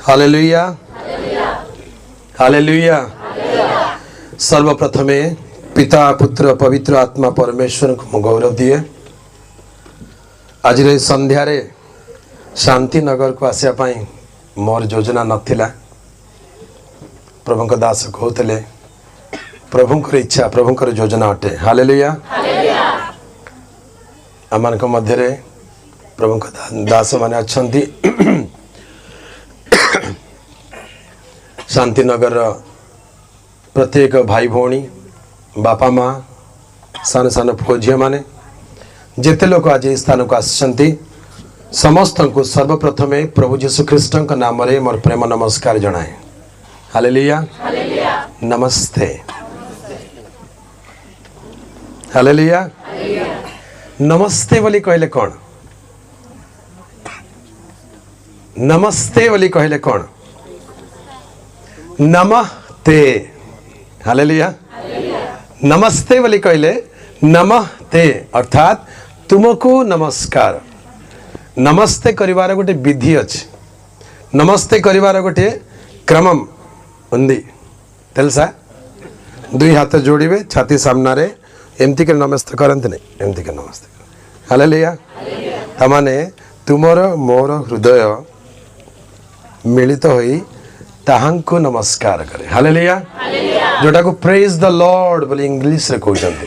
Hallelujah hallelujah. सर्वप्रथमे पिता पुत्र पवित्र आत्मा परमेश्वर को गौरव दिए। आज संध्यार शांति नगर को आसवाई मोर योजना नथिला। प्रभु दास कहते प्रभुंकर इच्छा प्रभुंकर योजना अटे। हालेलुया। आम मध्य प्रभु दास माने अच्छी शांति नगर प्रत्येक भाई भौणी बापा माँ सान सान पुओ झी मैंने जिते लोग आज स्थान को आसछंती समस्त को सर्वप्रथमे प्रभु जीशु ख्रीष्ट नाम रे मोर प्रेम नमस्कार जनाए। हालेलुया नमस्ते। हालेलुया नमस्ते बोली कहले कौन? नमस्ते बोली कहले कौन? नमस्ते। हालेलुया नमस्ते बोली कहले नमस्ते अर्थात तुमको नमस्कार। नमस्ते करिवार गोटे विधि अच्छे। नमस्ते करिवार गोटे क्रम उंदी तेलसा दुई हाथ जोड़िबे छाती सामना रे एमती के नमस्ते करंत नहीं एमती के नमस्ते। हालेलुया तमाने तुमर मोर हृदय मिलित होई ताहांको नमस्कार करे। हालेलुया जोटा को प्रेज द लॉर्ड बोली इंग्लिश रे कहउछंती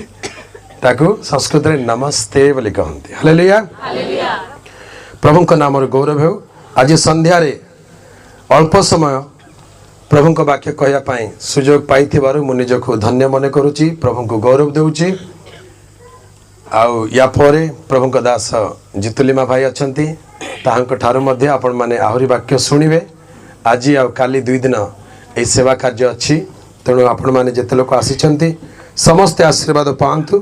ताकू संस्कृत रे नमस्ते बोली कहंती। हालेलुया प्रभु को नाम गौरव हो। आज संध्या रे अल्प समय प्रभु को वाक्य कहया पाई सुजोग पाई थिबारु मु निजको धन्य मने करूची। प्रभु को गौरव देउची। आउ या परे प्रभु को दास जितुलिमा भाई अछंती ताहांको ठारू मध्ये आपण माने आहुरी वाक्य सुनिबे। आज आ काली दुई दिन ए सेवा कार्य अच्छी तेणु आपण मैंने जिते लोक आसी समस्ते आशीर्वाद पातु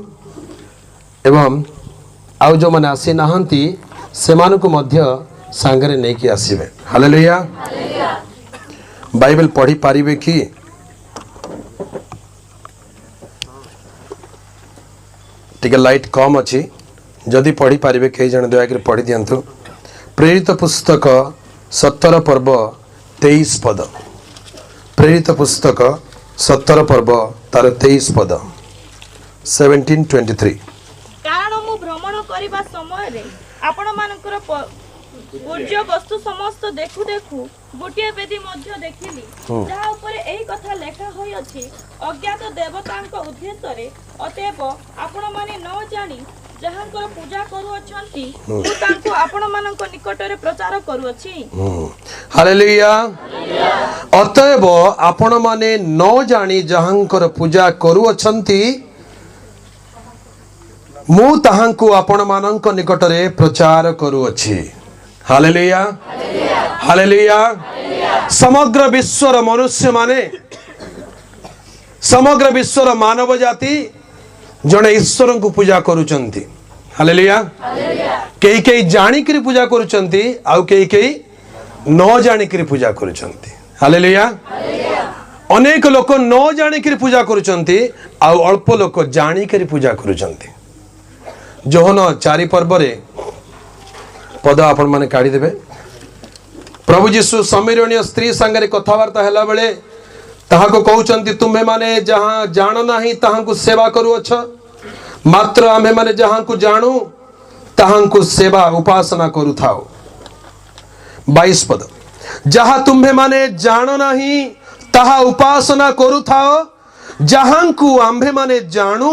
एवं आउ जो मैंने आसी नहांती सेमानकु मध्य सांगरे नहीं कि आसीबे। हालेलुया बाइबल पढ़ी पारिबे कि? टिके लाइट कम अच्छी जदि पढ़ी पारिबे कई जन दया कर पढ़ी दियंतु। प्रेरित पुस्तक 17 पर्व 23 पद। प्रेरित पुस्तक 17 पर्व तार 23 पद 17:23। कारण मु भ्रमण करिबा समय रे आपण मानकर पूज्य वस्तु समस्त देखु देखु गोटिए बेदी मध्य देखिली जहा ऊपर एही कथा लेखा होई अछि अज्ञात देवतांक उद्देश्य रे अतएव आपण माने न जानी जहांकर पूजा करू अछंती मु तांको आपण मानक निकट रे प्रचार करू अछि। हालेलुया अतएव आपण माने न जानी जहांकर पूजा करू अछंती मु ताहांको आपण मानक निकट रे प्रचार करू अछि। हालेलुया हालेलुया समग्र विश्वर मनुष्य माने समग्र विश्वर मानव जाति जड़े ईश्वर को पूजा करुचंती। हालेलुया कई कई जानिकरी पूजा करुचंती आउ कई कई न जानिकरी पूजा करुचंती। हालेलुया अनेक लोक न जानिकरी पूजा करुचंती आउ अल्प लोक जानिकरी पूजा करुचंती। जोहन 4 पर्व रे पद आपण माने काढ़ी देबे। प्रभु जीशु समीरणीय स्त्री संगे कथबार्ता हैला बेले ताहाको कहउचंती तुम्हे माने जहां जान नाही ताहांको सेवा करू अछ मात्र आम्हे माने जहां को जानू ताहांको सेवा उपासना करू थाओ। 22 पद जहां तुम्हे माने जान नाही ताहा उपासना करू थाओ जहां को आम्हे माने जानू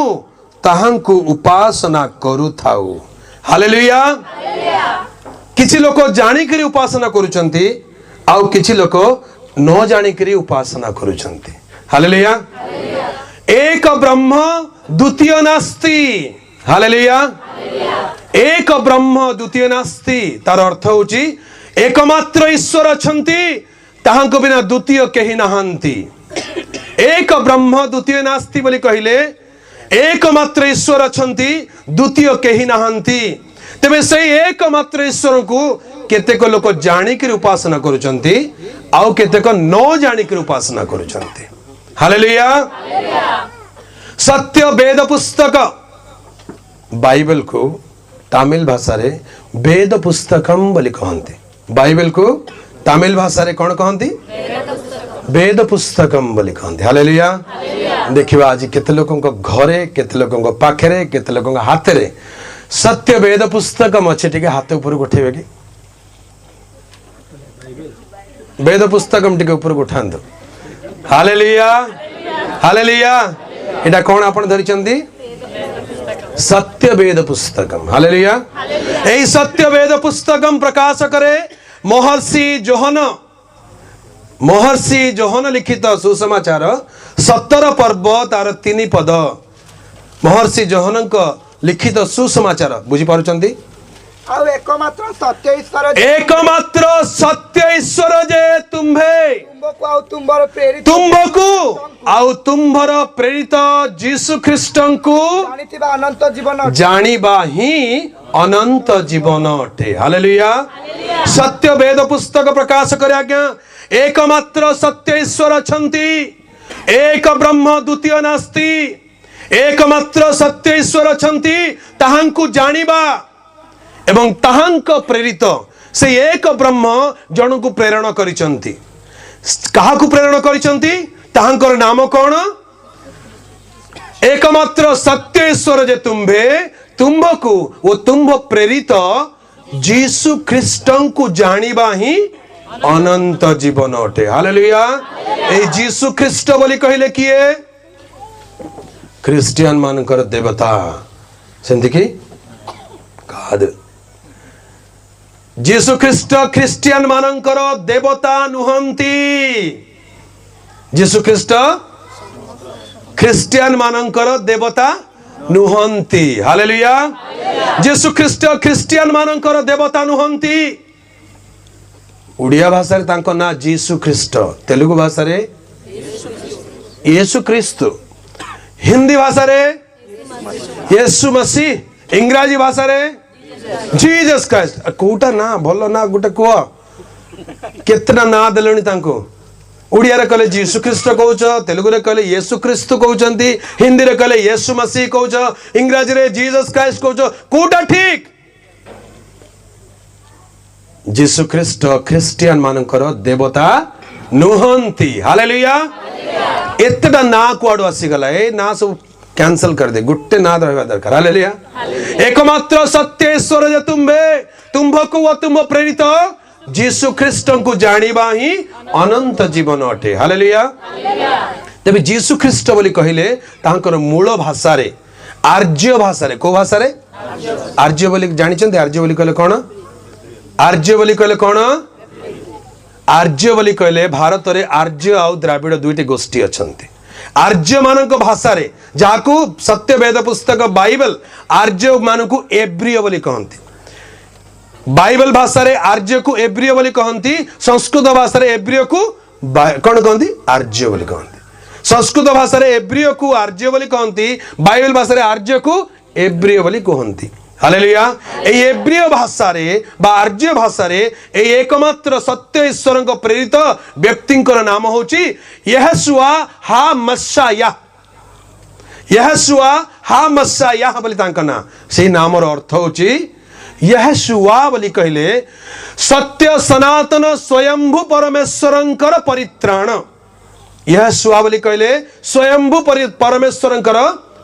ताहांको उपासना करू थाओ। हालेलुया किछि लोक जानिकरी उपासना करूचंती आउ किछि लोक न जानिकरी उपासना करूचंती। हालेलुया एक ब्रह्म द्वितीय नास्ति। हालेलुया एक ब्रह्म द्वितीय नास्ति तार अर्थ होची एकमात्र ईश्वर अछंती ताहांको बिना द्वितीय केहि नाहंती। एक ब्रह्म द्वितीय नास्ति बोली कहिले एकमात्र ईश्वर अछंती द्वितीय केहि नाहंती। तेबे सही एकमात्र ईश्वर को केतेक लोक जानिकरी उपासना करूचंती आउ केतेक न जानिकरी उपासना करूचंती। हालेलुया सत्य वेद पुस्तक बाइबल को तमिल भाषा रे वेद पुस्तकम बोली कहते। बाइबल को तमिल भाषा रे कौन कहती वेद पुस्तकम बोली कहती। हालेलुया। देखिबा आज केते लोकन को घरे केते लोकन को पाखरे केते लोकन को हाथ रे सत्य वेद पुस्तकम अच्छे टिके हाथ ऊपर उठेबे कि वेद पुस्तकम टिके ऊपर उठांदो। Hallelujah hallelujah. एटा कौन आपण धरिचंदी सत्य वेद पुस्तकम। हालेलुया। एई सत्य वेद पुस्तकम प्रकाश करे महर्षि जोहन लिखित सुसमाचार 17 पर्व तार 3 पद महर्षि जोहन लिखित सुसमाचार बुझी पारुचंदी। एकमात्र सत्य ईश्वर जे तुम्भे तुमको आउ तुम्भर प्रेरित जीसु ख्रीष्टन को जानिबा ही अनंत जीवन अटे। हालेलुया। सत्य वेद पुस्तक प्रकाश करे आज्ञा एकमात्र सत्य ईश्वर अछंती एक ब्रह्म द्वितीय नास्ति एकमात्र सत्य ईश्वर अछंती ताहांकु जानिबा एवं ताहांक प्रेरित से एक ब्रह्म जन को प्रेरण करिसंती। काहाकु प्रेरण करिसंती ताहांकर नाम कौन एकमात्र सत्य ईश्वर जे तुम्भे तुम्भको वो तुम्भ प्रेरित जीसु ख्रीष्टन को जानिबा ही अनंत जीवन अटे। हालेलुया। ए जीसु ख्रीष्ट बोली कहले किए ख्रिस्टियन मानकर देवता सेंति की काद जीसु ख्रीष्ट ख्रिस्टियन मानकर देवता नुहंती। जीसु ख्रीष्ट ख्रिस्टियन मानकर देवता नुहंती। हालेलुया। जीसु ख्रीष्ट ख्रिस्टियन मानकर देवता नुहंती। उड़िया भाषा रे तांको ना जीसु ख्रीष्ट तेलुगु भाषा रे येसु क्रिस्तु हिंदी भाषा रे येसु मसीह इंग्राजी भाषा रे जीसस क्राइस्ट कोटा ना भलो ना गुटे को केतना ना देलणी तांको उड़िया रे कहले जीसु ख्रीष्ट कहउछ तेलुगु रे कहले येसु क्रिस्तु कहउचंती हिंदी रे कहले येसु मसीह कहउछ इंग्राजी रे जीसस क्राइस्ट कहउछ कोटा ठीक। जीसु ख्रीष्ट ख्रिस्टियन मानकर देवता नुहंती। हालेलुया। एतटा ना कुआडो आसी गला ए ना सब कैंसल कर दे गुट्टे ना रहबा दरकार। हालेलुया। एकमात्र सत्य ईश्वर जे तुम्भको व तुम प्रेरित जीसु ख्रीष्टन को जानिबा ही अनंत जीवन अटे। हालेलुया। तबे जीसु ख्रीष्ट बोली कहिले तांकर मूल भाषा रे आर्य भाषा रे को भाषा रे आर्य बोली जानिचंती। आर्य बोली कहले कोन आर्य बोली कहले कोन आर्य बोली कहले भारत रे आर्य आउ द्राविड़ दुईटी गोष्ठी अछंती। आर्य मानक भाषा रे जाकू सत्य वेद पुस्तक बाइबल आर्य मानकु एब्रिय बोली कहंती। बाइबल भाषा रे आर्य को एब्रिय बोली कहंती। संस्कृत भाषा रे एब्रिय को कोन कहंती आर्य बोली कहंती। संस्कृत भाषा रे एब्रिय को आर्य बोली कहंती। बाइबल भाषा रे आर्य को एब्रिय बोली कहंती। हालेलुया। ए एब्रिय भाषा रे बा आर्य भाषा रे ए एकमात्र सत्य ईश्वर को प्रेरित व्यक्तिंकर नाम होची यहोशुआ हा मस्साया। यहोशुआ हा मस्साया बोली तांका ना से नामर अर्थ होची यहोशुआ बोली कहले सत्य सनातन स्वयंभू परमेश्वरंकर परित्राण। यहोशुआ बोली कहले स्वयंभू परमेश्वरंकर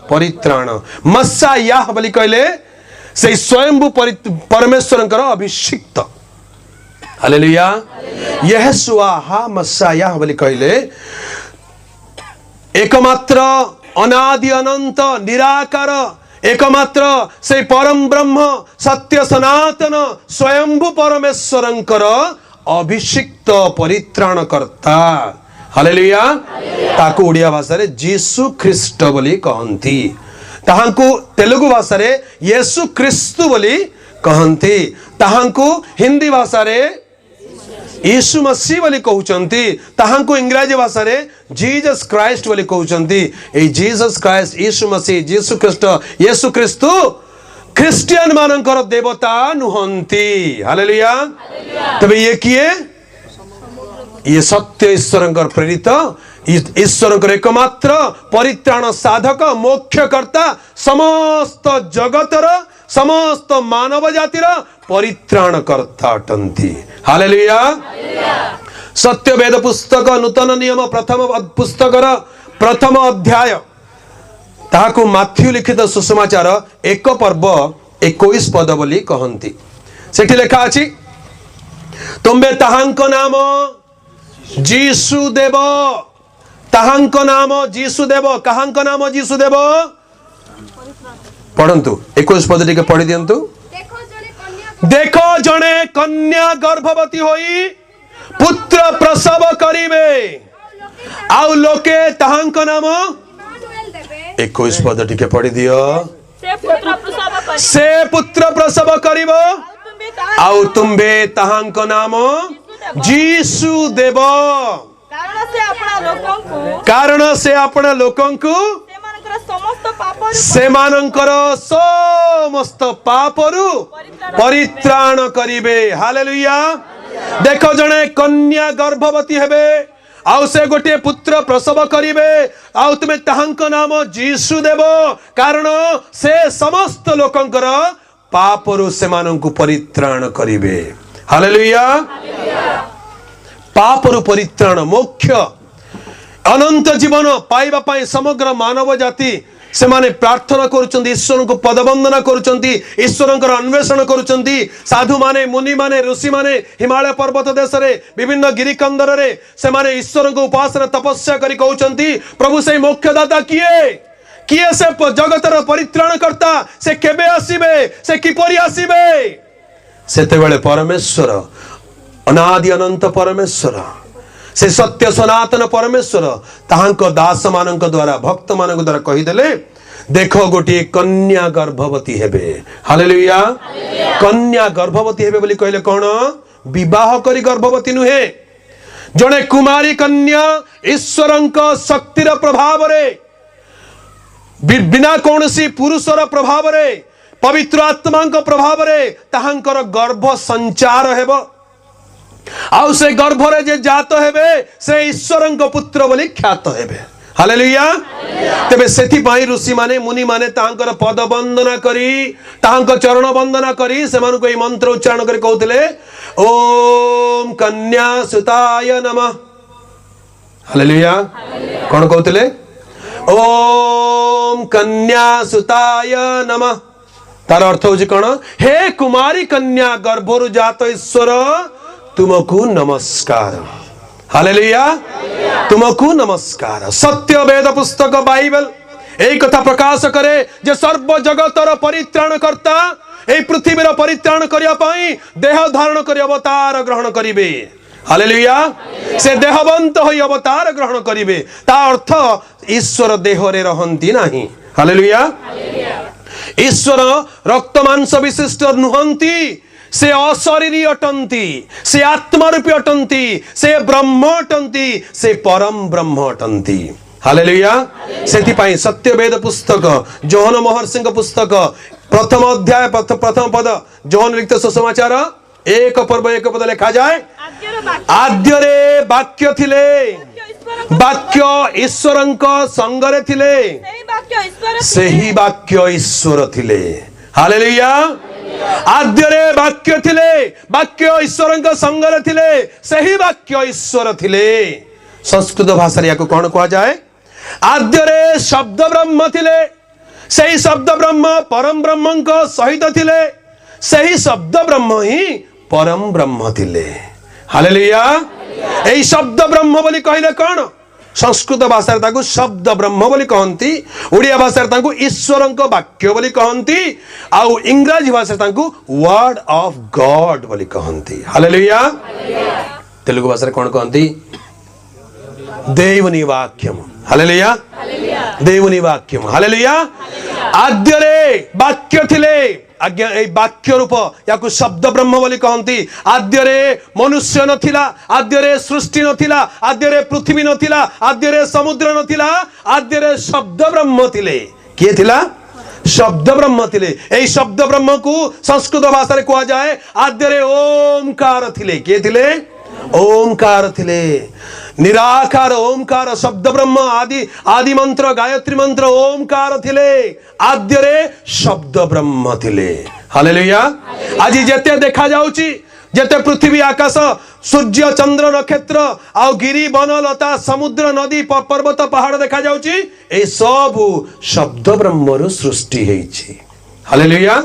परित्राण। मस्साया बोली कहले से स्वयंभू परमेश्वरंकर अभिषिक्त। हालेलुया। यहोशुआ हा मस्साया बोली कहले एकमात्र अनादि अनंत निराकार एकमात्र से परम ब्रह्म सत्य सनातन स्वयंभू परमेश्वरंकर अभिषिक्त परित्राण करता। हालेलुया। ताकू उड़िया भाषा रे जीसु ख्रीष्ट बोली कहंती। ताहांकु तेलुगु भाषा रे येसु क्रिस्तु बोली कहंती। ताहांकु हिंदी भाषा रे यीशु मसीह बोली कहउचंती। ताहांकु इंग्रजी भाषा रे जीसस क्राइस्ट बोली कहउचंती। ए जीसस क्राइस्ट यीशु मसीह जीसु ख्रीष्ट येसु क्रिस्तु ख्रिस्टियन मानकर देवता नुहंती। हालेलुया। तबे ये किए ये सत्य ईश्वरंकर प्रेरित ईश्वरंकर एकमात्र परित्राण साधक मोक्षकर्ता समस्त जगतर समस्त मानव जातिर परित्राण करता अटंती। हालेलुया। सत्य वेद पुस्तक नूतन नियम प्रथम पुस्तकर प्रथम अध्याय ताहाकु माथ्यू लिखित सुसमाचार 1 पर्व 21 पद बोली कहंती। सेठी लेखा अछि तुम्बे ताहांक नाम जीसु देव, ताहांक नाम जीसु देव, काहांक नाम जीसु देव पढ़ंतु 21 पद टिके पढ़ी दियंतु। देखो जणे कन्या गर्भवती होई पुत्र प्रसव करिवे आउ लोके ताहांक नाम 21 पद टिके पढ़ी दियो। से पुत्र प्रसव करिवो आउ तुम्बे ताहांक नाम जीसु देव, कारण से अपना लोकंकु सेमानंकर समस्त पापरु परित्राण करिवे। हालेलुया। देखो जणे कन्या गर्भवती हेबे आउ से गोटे पुत्र प्रसव करिवे आउ तुमे ताहांक नाम जीसु देव, कारण से समस्त लोकंकर पापरु सेमानंकु परित्राण करिवे। हालेलुया। पापरु परित्राण मोक्ष अनंत जीवन पाइबा पाई समग्र मानव जाति से माने प्रार्थना करुचंती, ईश्वर को पदवंदना करुचंती, ईश्वर को अन्वेषण करुचंती। साधु माने मुनि माने ऋषि माने हिमालय पर्वत देश रे विभिन्न गिरिकंदर रे से माने ईश्वर को उपासना तपस्या करी कहउचंती प्रभु से मोक्षदाता किए किए से जगतर परित्राण करता से केबे आसीबे से किपरि आसीबे। सेते बेले परमेश्वर अनादि अनंत परमेश्वर से सत्य सनातन परमेश्वर ताहांक दास मानक द्वारा भक्त मानक द्वारा कहीदेले देखो गोटे कन्या गर्भवती हेबे। हालेलुया। कन्या गर्भवती हेबे बोली कहले कोन विवाह करी गर्भवती नुहे, जणे कुमारी कन्या ईश्वरंक शक्तिर प्रभाव रे बिना कौनसी पुरुषर प्रभाव रे पवित्र आत्मांक प्रभाव रे ताहांकर गर्भ संचार हेबो आउ से गर्भरे जे जात हेबे से ईश्वरंक पुत्र बोली ख्यात हेबे। हालेलुया। तेबे सेथि पाई ऋषि माने मुनि माने ताहांकर पद वंदना करी ताहांक चरण वंदना करी सेमानको ए मंत्र उच्चारण करी कहउतले ओम कन्या सुताय नमः। हालेलुया। कोन कहउतले ओम कन्या सुताय नमः। तार अर्थ होछि कोन हे कुमारी कन्या गर्भरु जात ईश्वर तुमको नमस्कार। हालेलुया। तुमको नमस्कार। सत्य वेद पुस्तक बाइबल एई कथा प्रकाश करे जे सर्व जगतर परित्राण करता एई पृथ्वीर परित्राण करिया पई देह धारण करि अवतार ग्रहण करिवे। हालेलुया। से देहवंत होई अवतार ग्रहण करिवे ता अर्थ ईश्वर देह रे रहंती नाही। हालेलुया। ईश्वर रक्त मांस विशिष्ट नुहंती, से अशरीरी अटंती, से आत्मारूपी अटंती, से ब्रह्म अटंती, से परम ब्रह्म अटंती। हालेलुया। सेति पाई सत्य वेद पुस्तक जोहन महर्षि पुस्तक प्रथम अध्याय प्रथम पद जोहन लिखित सुसमाचार 1 पर्व 1 पद लिखा जाए आद्यरे वाक्य थिले, वाक्य ईश्वरंक संगरे थिले, सेही वाक्य ईश्वर थिले। हालेलुया। आद्यरे वाक्य थिले, वाक्य ईश्वरंक संगरे थिले, सही वाक्य ईश्वर थिले। संस्कृत भाषा याको कोन कहा जाए आद्यरे शब्द ब्रह्म थिले, सही शब्द ब्रह्म परम ब्रह्मंक सहित थिले, सही शब्द ब्रह्म ही परम ब्रह्म थिले। हालेलुया। एई शब्द ब्रह्म बोली कहले कोन संस्कृत भाषा ताकू शब्द ब्रह्म बोली कहंती, ओडिया भाषा ताकू ईश्वरंक वाक्य बोली कहंती, आउ इंग्रजी भाषा ताकू वर्ड ऑफ गॉड बोली कहंती। हालेलुया। तेलुगु भाषा रे कोन कहंती देवनी वाक्यम। हालेलुया। देवनी वाक्यम। हालेलुया। आद्यरे वाक्य थिले, आज्ञा ए वाक्य रूप याकू शब्द ब्रह्म बोली कहंती। आद्यरे मनुष्य नथिला, आद्यरे सृष्टि नथिला, आद्यरे पृथ्वी नथिला, आद्यरे समुद्र नथिला, आद्यरे शब्द ब्रह्म थिले। किए थिला शब्द ब्रह्म थिले। एई शब्द ब्रह्म को संस्कृत भाषा रे कहा जाए आद्यरे ओमकार थिले। किए थिले ओमकार थिले। निराकार ओमकार शब्द ब्रह्म आदि आदि मंत्र गायत्री मंत्र ओमकार थिले, आद्यरे शब्द ब्रह्म थिले। हालेलुया। आज जेते देखा जाउची जेते पृथ्वी आकाश सूर्य चंद्र नक्षत्र आउ गिरी वन लता समुद्र नदी पर्वत पहाड़ देखा जाउची ए सब शब्द ब्रह्मरु सृष्टि हेछि। हालेलुया।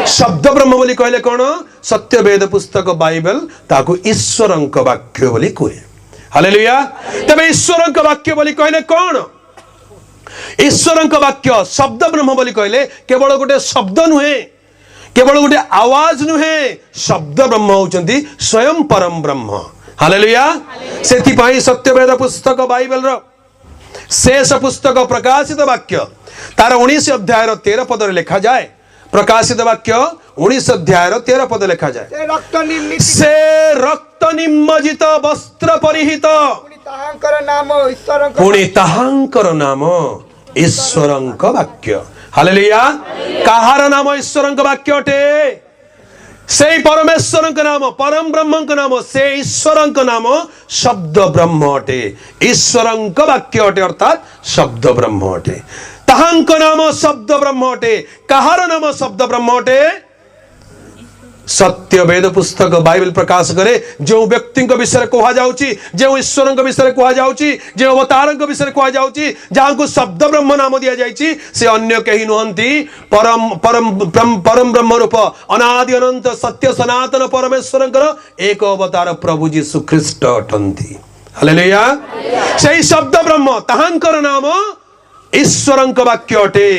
शब्द ब्रह्म बोली कहले कोन सत्य वेद पुस्तक बाइबल ताकू ईश्वरंक वाक्य बोली कहे। हालेलुया। तबे ईश्वरंक वाक्य बोली कहले कोन ईश्वरंक वाक्य शब्द ब्रह्म बोली कहले केवल गोटे शब्द नुहे केवल गोटे आवाज नुहे शब्द ब्रह्म होचंती स्वयं परम ब्रह्म। हालेलुया। सेति पई सत्य वेद पुस्तक बाइबल रो शेष पुस्तक प्रकाशित वाक्य तार 19 अध्याय 13 पद लिखा जाए। प्रकाशित वाक्य 19 अध्याय 13 पद लिखा जाए। से रक्त निम्मजित वस्त्र परिहित पुणी ताहांकर नाम ईश्वरंक वाक्य। हालेलुया। काहार नाम ईश्वरंक वाक्य अटे से परमेश्वरंक नाम परम ब्रह्मंक नाम से ईश्वरंक नाम शब्द ब्रह्म अटे। ईश्वरंक वाक्य अटे अर्थात शब्द ब्रह्म अटे। ताहांक नाम शब्द ब्रह्म अटे। काहार नाम शब्द ब्रह्म अटे सत्य वेद पुस्तक बाइबल प्रकाश करे जो व्यक्ति विषय कहा जाउची जो ईश्वर विषय कहा जाउची जो अवतार विषय कहा जाउची जहां को शब्द ब्रह्म नाम दिया जाइची से अन्य कहीं नुहंती परम परम परम ब्रह्म रूप अनादि अनंत सत्य सनातन परमेश्वर एक अवतार प्रभु जीशु ख्रीष्ट अटंती। हालेलुया। से शब्द ब्रह्म ताहांकर नाम ईश्वरंक वाक्य अटे।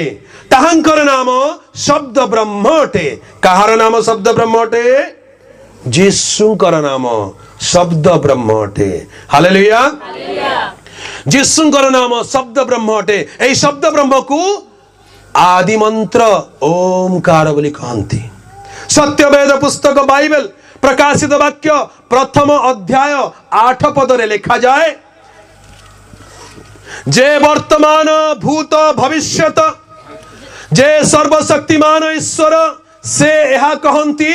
ताहांकर नाम शब्द ब्रह्म अटे। काहार नाम शब्द ब्रह्म अटे जीशुंकर नाम शब्द ब्रह्म अटे। हालेलुया। जीशुंकर नाम शब्द ब्रह्म अटे। ए शब्द ब्रह्म को आदि मंत्र ओमकार बोली कहंती। सत्य वेद पुस्तक बाइबल प्रकाशित वाक्य प्रथम अध्याय 8 पद रे लिखा जाए जे वर्तमान भूत भविष्यत जे सर्वशक्तिमान ईश्वर से यह कहंती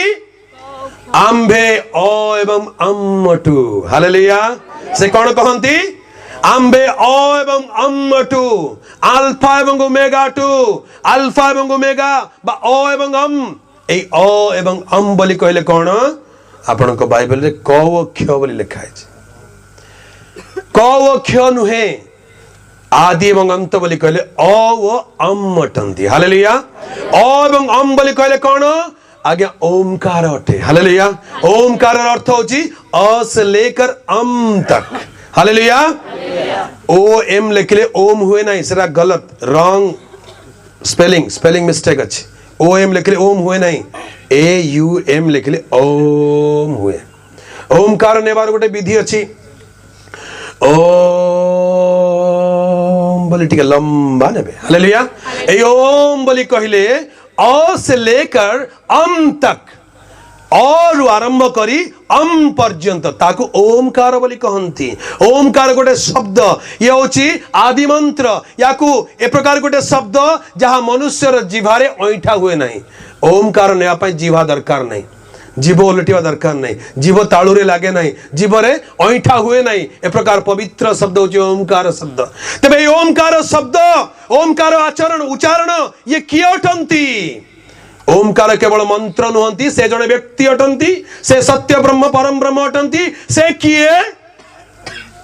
आंबे ओ एवं अम्मटू। हालेलुया। से कौन कहंती आंबे ओ एवं अम्मटू अल्फा एवं ओमेगा टू अल्फा एवं ओमेगा बा ओ एवं अम ए ओ एवं अम बोली कहले कौन आपण को बाइबल रे क व क्ष बोली लिखा है। क व क्ष नुहे आदि एवं अंत बोली कहले अ व अम अटंती। हालेलुया। अ एवं अम बोली कहले कौन आज्ञा ओमकार अटे। हालेलुया। ओमकार अर्थ होची अ से लेकर अम तक। हालेलुया। ओ एम लिखले ओम हुए नहीं सेरा गलत रॉन्ग स्पेलिंग मिस्टेक अच्छी। ओ एम लिखले ओम हुए नहीं ए यू एम लिखले ओम हुए। ओमकार नेबार गोटे विधि अच्छी ओम बोली टिके लंबा नेबे। हालेलुया। ए ओम बोली कहले अ से लेकर अम तक और आरंभ करी अम पर्यंत ताकू ओमकार बोली कहंती। ओमकार गोटे शब्द ये होची आदि मंत्र याकू ए प्रकार गोटे शब्द जहां मनुष्यर जिभारे ऐठा हुए नहीं। ओमकार नेया पई जिभा दरकार नहीं जीव उलटिवा दरकार नहीं जीव तालुरे लागे नहीं जीवरे ऐठा हुए नहीं ए प्रकार पवित्र शब्द होची ओमकार शब्द। तबे ओमकार शब्द ओमकार आचरण उच्चारण ये किए अटंती ओमकार केवल मंत्र नुहंती से जने व्यक्ति अटंती से सत्य ब्रह्म परम ब्रह्म अटंती से किए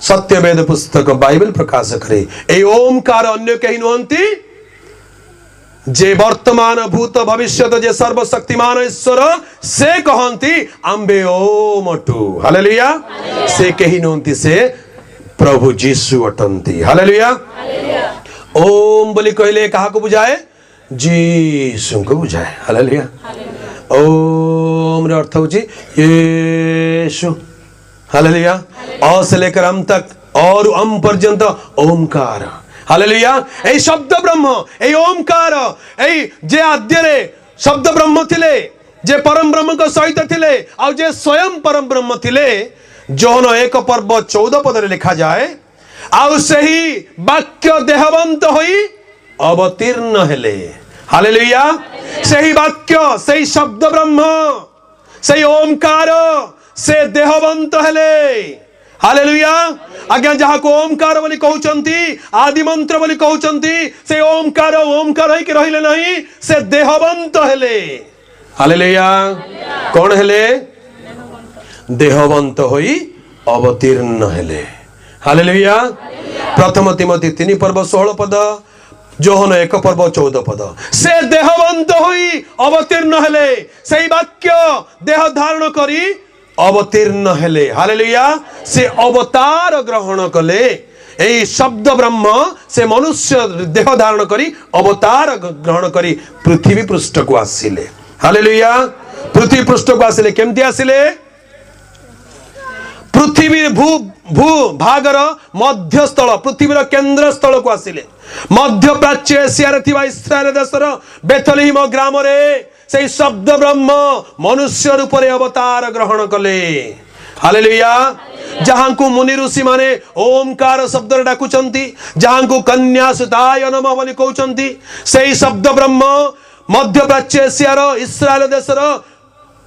सत्य वेद पुस्तक बाइबल प्रकाश करे। ए ओमकार अन्य कहीं नुहंती जे वर्तमान भूत भविष्यत जे सर्वशक्तिमान ईश्वर से कहंती आंबे ओमटू। हालेलुया। से कहीं नुहंती से प्रभु जीशु अटंती। हालेलुया। ओम बोली कहले कहा को बुझाए जीसु को बुझाए। हालेलुया। ओम रे अर्थ होची यीशु। हालेलुया। अ से लेकर अम तक और अम पर्यंत ओमकार। हालेलुया। ए शब्द ब्रह्म ए ओमकार ए जे आद्य रे शब्द ब्रह्म थिले जे परम ब्रह्म को सहित थिले आ जे स्वयं परम ब्रह्म थिले जोन 1 पर्व 14 पद रे लिखा जाए आ सही वाक्य देहवंत होई अवतीर्ण हेले। हालेलुया। सही वाक्य सही शब्द ब्रह्म सही ओमकार से देहवंत हेले। हालेलुया। आज्ञा जहाँ को ओमकार बोली कहउचंती आदि मंत्र बोली कहउचंती से ओमकार ओमकार है कि रहिले नहीं से देहवंत हेले। हालेलुया। कौन हेले देहवंत होई अवतीर्ण हेले। हालेलुया। प्रथम तिमोथी 3 पर्व 16 पद, जोहन 1 पर्व 14 पद। से देहवंत होई अवतीर्ण हेले, सही वाक्य देह धारण करी अवतीर्ण हेले। हालेलुया। से अवतार ग्रहण कले। यही शब्द ब्रह्म से मनुष्य देह धारण करी अवतार ग्रहण करी पृथ्वी पृष्ठ को आसिले। हालेलुया। पृथ्वी पृष्ठ को आसिले केमती आसिले? पृथ्वी भू भागर मध्य स्थल, पृथ्वीर केंद्र स्थल को आसिले। मध्य प्राच्य एशिया थिबा इस्राएल देशर बेथलेहेम ग्राम रे से शब्द ब्रह्म मनुष्य रूप रे अवतार ग्रहण कले। हालेलुया। जहां को मुनि ऋषि माने ओमकार शब्द डाकुचंती, जहां को कन्या सुताय नमः बोली कहउचंती, सेही शब्द ब्रह्म मध्य प्राच्य एशियार इस्राएल देशर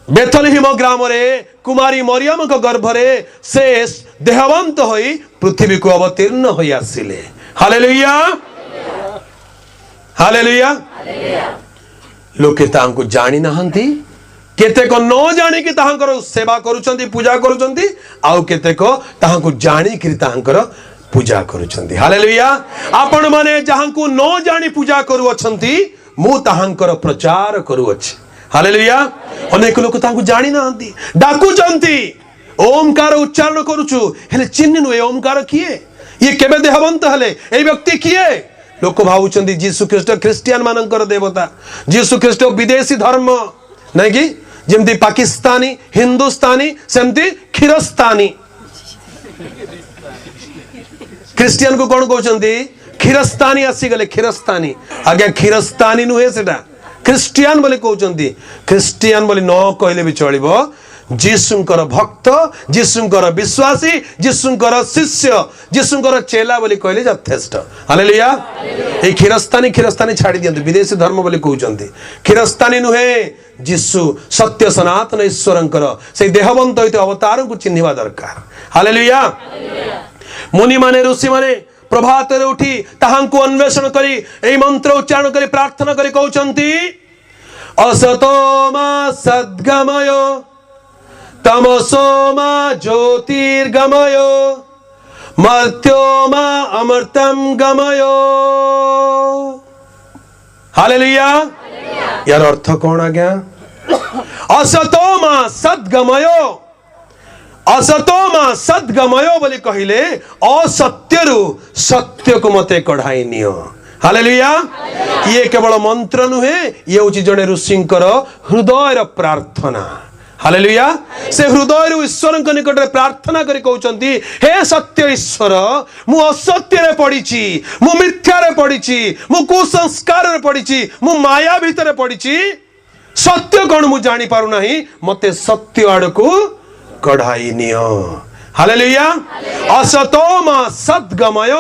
बेथलेहेम ग्राम रे कुमारी मरियम को गर्भ रे से देहवंत होई पृथ्वी को अवतीर्ण होई आसिले। हालेलुया। हालेलुया। लोके तांको जानि नाहंती, केतेक न जानि कि तांकर सेवा करूचंती, पूजा करूचंती, आउ केतेक तांको जानि कि तांकर पूजा करूचंती। हालेलुया। आपण माने जहां को न जानि पूजा करू अछंती, मु तांकर प्रचार करू अछि। हालेलुया। अनेक लोक तांको जानि नाहंती, डाकुचंती, ओमकार उच्चारण करूछु, हेले चिन्हनु ए ओमकार किए, ये केबे देहवंत हेले, ए व्यक्ति किए? लोक भावुचंती जीसु ख्रीष्ट ख्रिस्टियन मानकर देवता, जीसु ख्रीष्ट विदेशी धर्म नहीं कि जेमती पाकिस्तानी हिंदुस्तानी सेमती खीरस्तानी। क्रिश्चियन को कौन कहते? खीरस्तानी आसीगले। खीरस्तानी आज्ञा खीरस्तानी नुहे सेटा क्रिश्चियन बोली कहते। क्रिश्चियन बोली न कहले भी चलिबो। जीसुंकर भक्त, जीसुंकर विश्वासी, जीसुंकर शिष्य, जीसुंकर चेला बोली कहले यथेष्ट। हालेलुया। ए खीरस्तानी खीरस्तानी छाड़ी दियंतु, विदेशी धर्म बोली कहउचंती। खीरस्तानी नुहे, जीसु सत्य सनातन ईश्वरंकर से देहवंत होइते अवतार को चिन्हिबा दरकार। हालेलुया। मुनि माने ऋषि माने प्रभात रे उठी ताहांको अन्वेषण करी एई मंत्र उच्चारण करी प्रार्थना करी कहउचंती, असतो मा सद्गमय तमसो मा ज्योतिर्गमय मर्त्यो मा अमर्तम गमय। हालेलुया। यार अर्थ कौन आज्ञा? असतो मा सद्गमय, असतो मा सद्गमय बोली कहिले असत्यरु सत्य को मते कढ़ाई नियो। हालेलुया। ये केवल मंत्र नुहे, ये होची जने ऋषिंकर हृदयर प्रार्थना। हालेलुया। से हृदय ईश्वर निकट में प्रार्थना करी कहउचंती, हे सत्य ईश्वर, मु असत्य रे पड़ीची, मु मिथ्या रे पड़ीची, मु कुसंस्कार रे पड़ीची, मु माया भीतर पड़ीची, सत्य कौन मु जानी पारु नहीं, मते सत्य आड़कू कढ़ाई नियो। हालेलुया। असतो मा सद्गमय,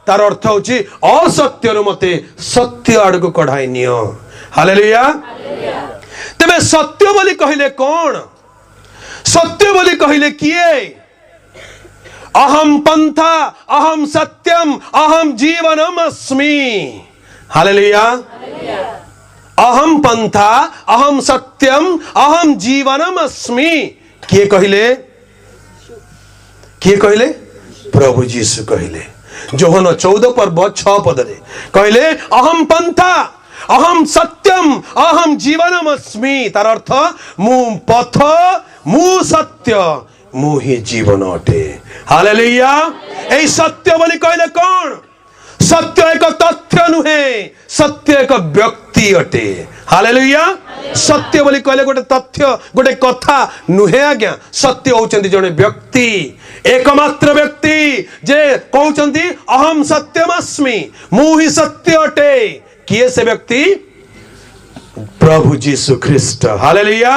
तार अर्थ होची असत्य रो मते सत्य आड़कू कढ़ाई नियो। हालेलुया। तेबे सत्य बोली कहिले कौन? सत्य बोली कहिले किए? अहम पंथा अहम सत्यम अहम जीवनम अस्मि। हालेलुया। अहम पंथा अहम सत्यम अहम जीवनम अस्मि। किए कहिले? किए कहिले? प्रभु यीशु कहिले। जोहन 14 पर्व 6 पद रे कहिले अहम पंथा अहम सत्यम अहम जीवनम अस्मि। तार अर्थ मु पथ मु सत्य मु ही जीवन अटे। हालेलुया। ए सत्य बोली कहले कौन? सत्य एक तथ्य नुहे, सत्य एक व्यक्ति अटे। हालेलुया। सत्य बोली कहले गोटे तथ्य गोटे कथा नुहे आज्ञा। सत्य होचंती जने व्यक्ति, एकमात्र व्यक्ति जे कहउचंती अहम सत्यमस्मि, मु ही सत्य अटे। किए से व्यक्ति? प्रभु यीशु ख्रीष्ट। हालेलुया।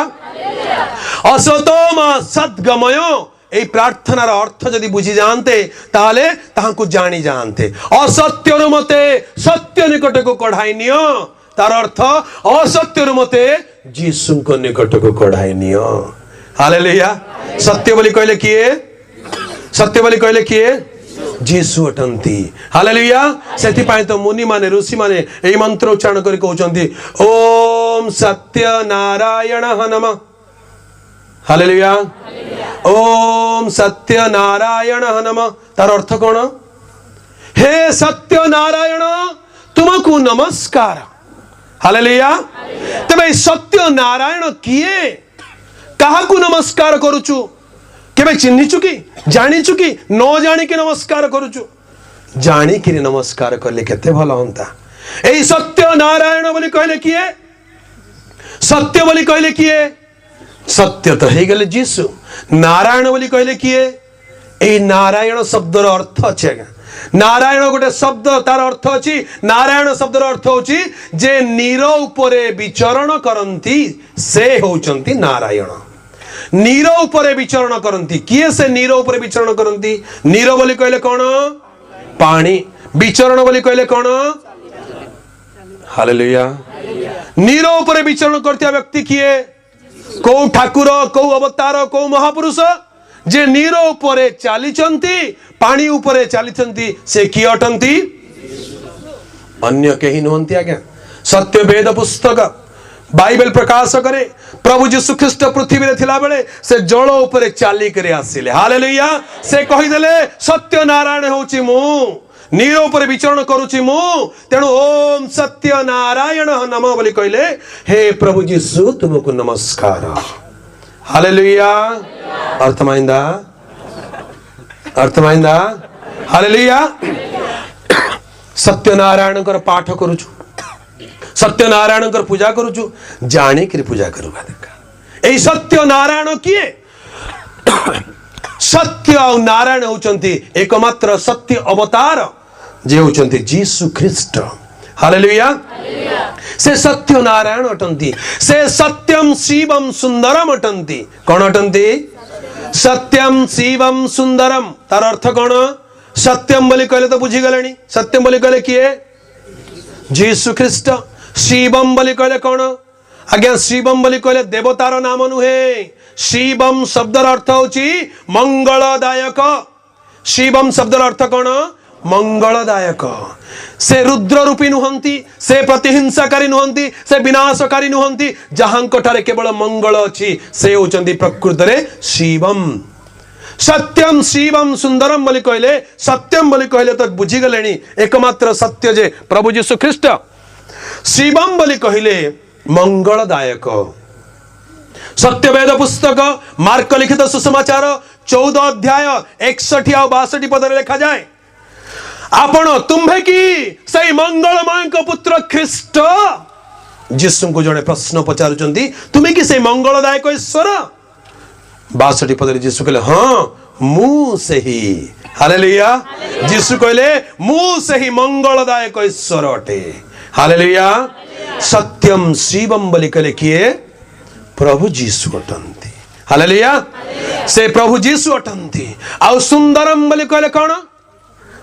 असतो मा सद्गमय, এই প্রার্থনার অর্থ যদি বুঝি জানতে তাহলে তাহাকে জানি জানতে। অসত্যর মতে সত্য নিকটকু কঢ়াই নিও, তার অর্থ অসত্যর মতে যিশুଙ୍କ নিকটকু কঢ়াই নিও। হালেলুয়া। সত্য বলি কইলে কিয়ে? সত্য বলি কইলে কিয়ে? जीसु अटंती। हालेलुया। सेति पाए तो मुनि माने ऋषि माने एई मंत्र उच्चारण करी कहउचंती, ओम सत्य नारायण नमः। हालेलुया। ओम सत्य नारायण नमः तार अर्थ कौन हे सत्य नारायण तुमको नमस्कार हालेलुया तबे सत्य नारायण किए काहाकू नमस्कार करूचु केबे चिन्हिचु कि जानिचु कि न जानि कि नमस्कार करूचु जानि कि नमस्कार करले केते भलो होंता एई सत्य नारायण बोली कहले किए सत्य बोली कहले किए सत्य तो हे गले जीसु नारायण बोली कहले किए एई नारायण शब्दर अर्थ अछि आज्ञा नारायण गोटे शब्द तार अर्थ अछि नारायण शब्दर अर्थ होछि जे नीर उपरे विचरण करंती से होचंती नारायण नीर उपरे विचरण करंती किए से नीर उपरे विचरण करंती नीर बोली कहले कोन पानी विचरण बोली कहले कोन हालेलुया नीर उपरे विचरण करतिया व्यक्ति किए को ठाकुर को अवतार को महापुरुष जे नीर उपरे चालीचंती पानी उपरे चालीचंती से किए अटंती अन्य केही नहंती आज्ञा सत्य वेद पुस्तक बाइबल प्रकाश करे प्रभु यीशु ख्रीस्ट पृथ्वी रे थिला बेले से जल उपरे चाली करे आसिले हालेलुया से कहि देले सत्य नारायण होची मु नीर उपरे विचरण करूची मु तेणु ओम सत्य नारायण नमः बोली कहले हे प्रभु यीशु तुमको नमस्कार हालेलुया अर्थमाइंदा हालेलुया सत्यनारायण पाठ करूचु सत्यनारायण पूजा करूचु जानी कि पूजा करवा दरकार एई सत्यनारायण किए सत्य और नारायण होचंती एकमात्र सत्य अवतार जे होचंती जीसु ख्रीस्ट हालेलुया से सत्य नारायण अटंती से सत्यम शिवम सुंदरम अटंती कौन अटंती सत्यम शिवम सुंदरम तार अर्थ कौन सत्यम बोली कहले तो बुझी गलेनी सत्यम बोली कहले किए जीसु ख्रीस्ट शिवम बोली कहले कौन आज्ञा शिवम बोली कहले देवतार नाम नुहे शिवम शब्दर अर्थ होची मंगलदायक शिवम शब्दर अर्थ कौन मंगलदायक से रुद्र रूपी नुहंती से प्रतिहिंसाकारी नुहंती से विनाशकारी नुहंती जहांको ठारे केवल मंगल अछि से होचंती प्रकृत रे शिवम सत्यम शिवम सुंदरम बोली कहले सत्यम बोली कहले तो बुझी गलेनी एकमात्र सत्य जे प्रभु यीशु ख्रीस्ट शिवम बोली कहले मंगलदायक सत्य वेद पुस्तक मार्क लिखित सुसमाचार 14 अध्याय 61 और 62 पद लिखा जाए आपण तुम्भे कि सही मंगलमय पुत्र ख्रीस्ट जीसु को जड़े प्रश्न पचारुचंती तुम्हें कि सही मंगलदायक ईश्वर 62 पद जीसु कहले हाँ मु सही हालेलुया जीसु कहले मु सही मंगलदायक ईश्वर अटे हालेलुया सत्यम शिवम बोली कहले किए प्रभु जीसु अटंती हालेलुया से प्रभु जीसु अटंती आ सुंदरम बोली कहले कौन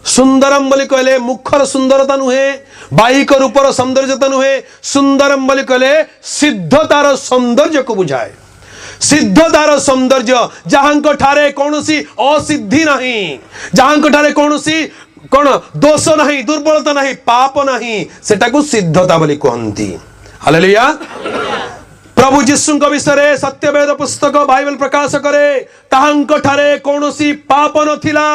सुंदरम बोली कहले मुखर सुंदरता नुहे बाहिक रूपर सौंदर्यता नुहे सुंदरम बोली कहले सिद्धतार सौंदर्य को बुझाए सिद्धतार सौंदर्य जहां ठारे कौनसी असिद्धि नहीं जहां ठारे कौनसी कौन दोष नहीं दुर्बलता नहीं पाप नहीं सेटा को सिद्धता बोली कहती हालेलुया प्रभु जीसु विषय सत्य वेद पुस्तक बाइबल प्रकाश करे ताहांक ठारे कौनसी पाप नथिला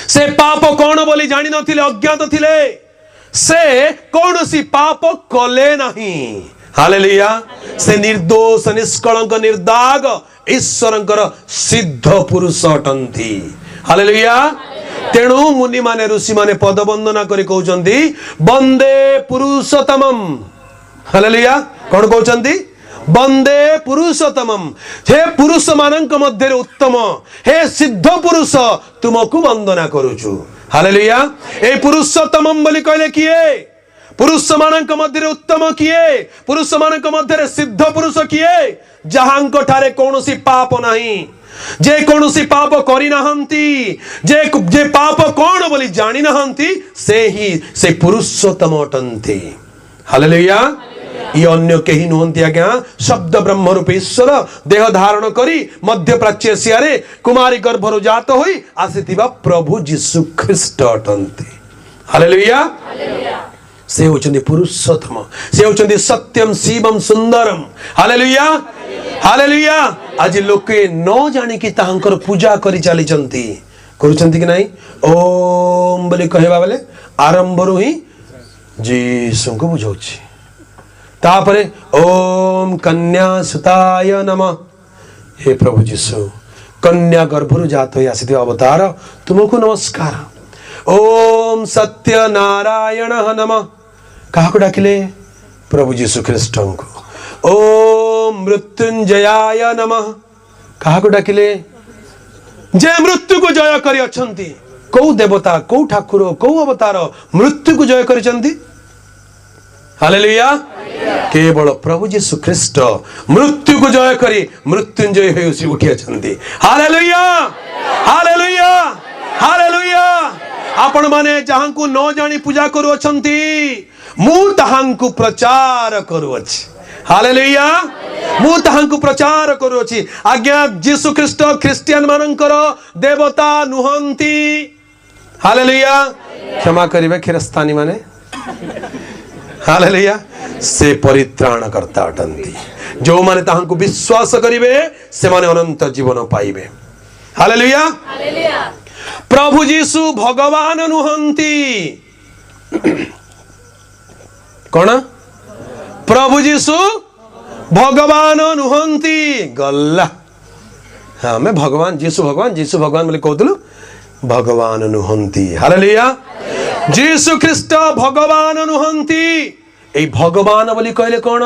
से पाप कौन बोली जानी नथिले अज्ञात थिले से कौनसी पाप कले नहीं हालेलुया से निर्दोष निष्कलंक निर्दाग ईश्वरंकर सिद्ध पुरुष अटंती हालेलुया तेणु मुनि माने ऋषि माने पद वंदना करी कहउचंती वंदे पुरुषोत्तमम हालेलुया कौन कहउचंती वंदे पुरुषोत्तमम हे पुरुष मानक मध्य उत्तम हे सिद्ध पुरुष तुमको वंदना करूछु हालेलुया ए पुरुषोत्तमम बोली कहले किए पुरुष मानक मध्य उत्तम किए पुरुष मानक मध्य सिद्ध पुरुष किए जहांको ठारे कौनसी पाप नहीं जे कौनसी पाप करी नहंती जे पाप कौन बोली जानी नहंती से ही से पुरुषोत्तम अटंती हालेलुया ये अन्य कहीं नुहंती आज्ञा शब्द ब्रह्म रूप ईश्वर देह धारण करी मध्य प्राच्य एशिया कुमारी गर्भरु जात होई आसीथिबा प्रभु जीसु ख्रीस्ट अटंती हालेलुया से होचंदी पुरुषोत्तम, से होचंदी सत्यम शिवम सुंदरम। Hallelujah hallelujah. आज लोके न जानी कि ताहांकर पूजा करि चलीचंती, करूचंती कि नहीं? ओम बोली कहबा बेले आरंभरू ही जीसु को बुझाउछि, तापरे ओम कन्या सुताय नमः। हे प्रभु जीसु, कन्या गर्भरु जात होई आसिथिबा अवतार तुमको नमस्कार। ओम सत्य नारायण नमः। काहाको डाकिले? प्रभु जीसु ख्रीष्ट को। ओम मृत्युंजयाय नमः। काहाको डाकिले? जे मृत्यु को जय करी अछंती। कौ देवता, कौ ठाकुर, कौ अवतार मृत्यु को जय करिसंती? हालेलुया। केवल प्रभु जीसु ख्रीष्ट मृत्यु को जय करी मृत्युंजय होई उठी अछंती। Hallelujah hallelujah hallelujah. आपण माने जहां को न जानी पूजा करू अछंती, मु ताहां को प्रचार करू अछि। हालेलुया। मु ताहां को प्रचार करू अछि। आज्ञा जीसु ख्रीष्ट ख्रिस्टियन मानकर देवता नुहंती। हालेलुया। क्षमा करिवे खिरस्तानी माने। हालेलुया। से परित्राण करता अटंती। जो माने ताहां को विश्वास करिवे से माने अनंत जीवन पाइबे। Hallelujah hallelujah. प्रभु जीसु भगवान नुहंती। कौन? प्रभु जीसु भगवान नुहंती। गल्ला। हाँ, मैं भगवान जीसु भगवान बोले कहूलु, भगवान नुहंती। हालेलुया। जीसु ख्रीष्ट भगवान नुहंती। ए भगवान बोली कहले कौन?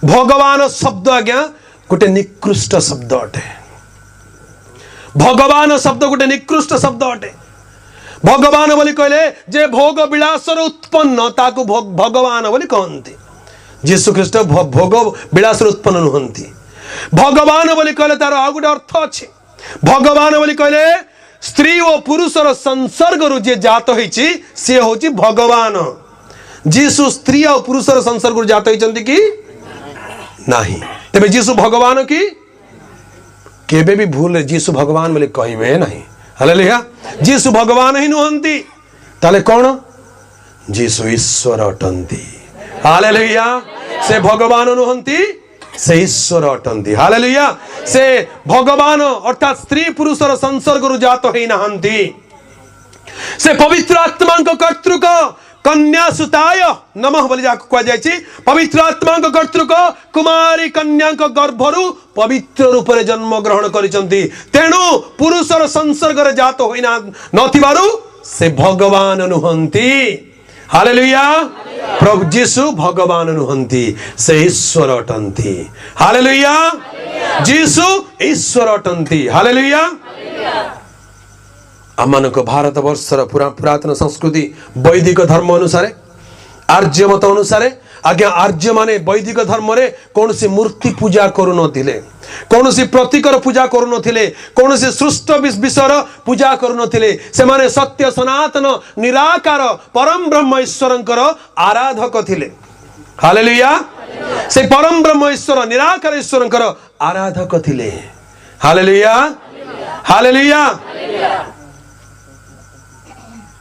भगवान शब्द आज्ञा गोटे निकृष्ट शब्द अटे। भगवान शब्द गोटे निकृष्ट शब्द अटे। भगवान बोली कहले जे भोग विलासर उत्पन्न ताकू भगवान बोली कहती। जीसु ख्रीष्ट भोग विलासर उत्पन्न नुहंती। भगवान बोली कहले तार आ गोटे अर्थ अछि। भगवान बोली कहले स्त्री और पुरुषर संसर्ग जे जात होइछि से होछि भगवान। जीसु स्त्री और पुरुषर संसर्ग जात होइछन्ति कि नाही? तबे जीसु भगवान की केबे भी भूल जीसु भगवान बोले कहिबे नहीं। हालेलुया। जीसु भगवान ही नुहंती। ताले कौन? जीसु ईश्वर अटंती। हालेलुया। से भगवान नुहंती, से ईश्वर अटंती। हालेलुया। से भगवान अर्थात स्त्री पुरुषर संसर्ग जात होई नाहंती। से पवित्र आत्मा कर्तृक कन्या सुताय नमः बोली जाको कह जायछि। पवित्र आत्मा कर्तृक कुमारी कन्या गर्भरु पवित्र रूप रे जन्म ग्रहण करिसंती। तेणु पुरुषर संसर्ग रे जात होई नथिबारु से भगवान नुहंती। हालेलुया। प्रभु जीसु भगवान नुहंती, से ईश्वर अटंती। हालेलुया। जीसु ईश्वर अटंती। हालेलुया। आमनक भारत वर्षर पुरातन संस्कृति वैदिक धर्म अनुसार, आर्य मत अनुसार आज्ञा आर्य माने वैदिक धर्म रे कौनसी मूर्ति पूजा करू नथिले, कौनसी प्रतीकर पूजा करू नथिले, कौनसी सृष्ट विषयर पूजा करू नथिले। से माने सत्य सनातन निराकार परम ब्रह्म ईश्वरंकर आराधक थिले। हालेलुया। से परम ब्रह्म ईश्वर निराकार ईश्वरंकर आराधक थिले। Hallelujah hallelujah.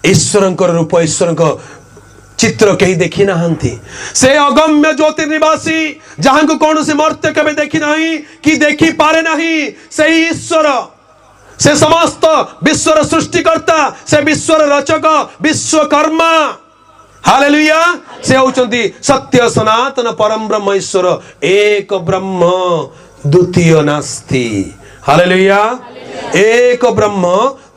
ईश्वरंकर रूप ईश्वरंकर चित्र कहीं देखी नाहंती। से अगम्य ज्योतिर्निवासी जहां को कौन से मर्त्य कभी देखी नहीं कि देखी पारे नहीं, से ईश्वर, से समस्त विश्वर सृष्टिकर्ता, से विश्वर रचक, विश्वकर्मा। हालेलुया। से होचंती सत्य सनातन परम ब्रह्म ईश्वर, एक ब्रह्म द्वितीय नास्ति। हालेलुया। एक ब्रह्म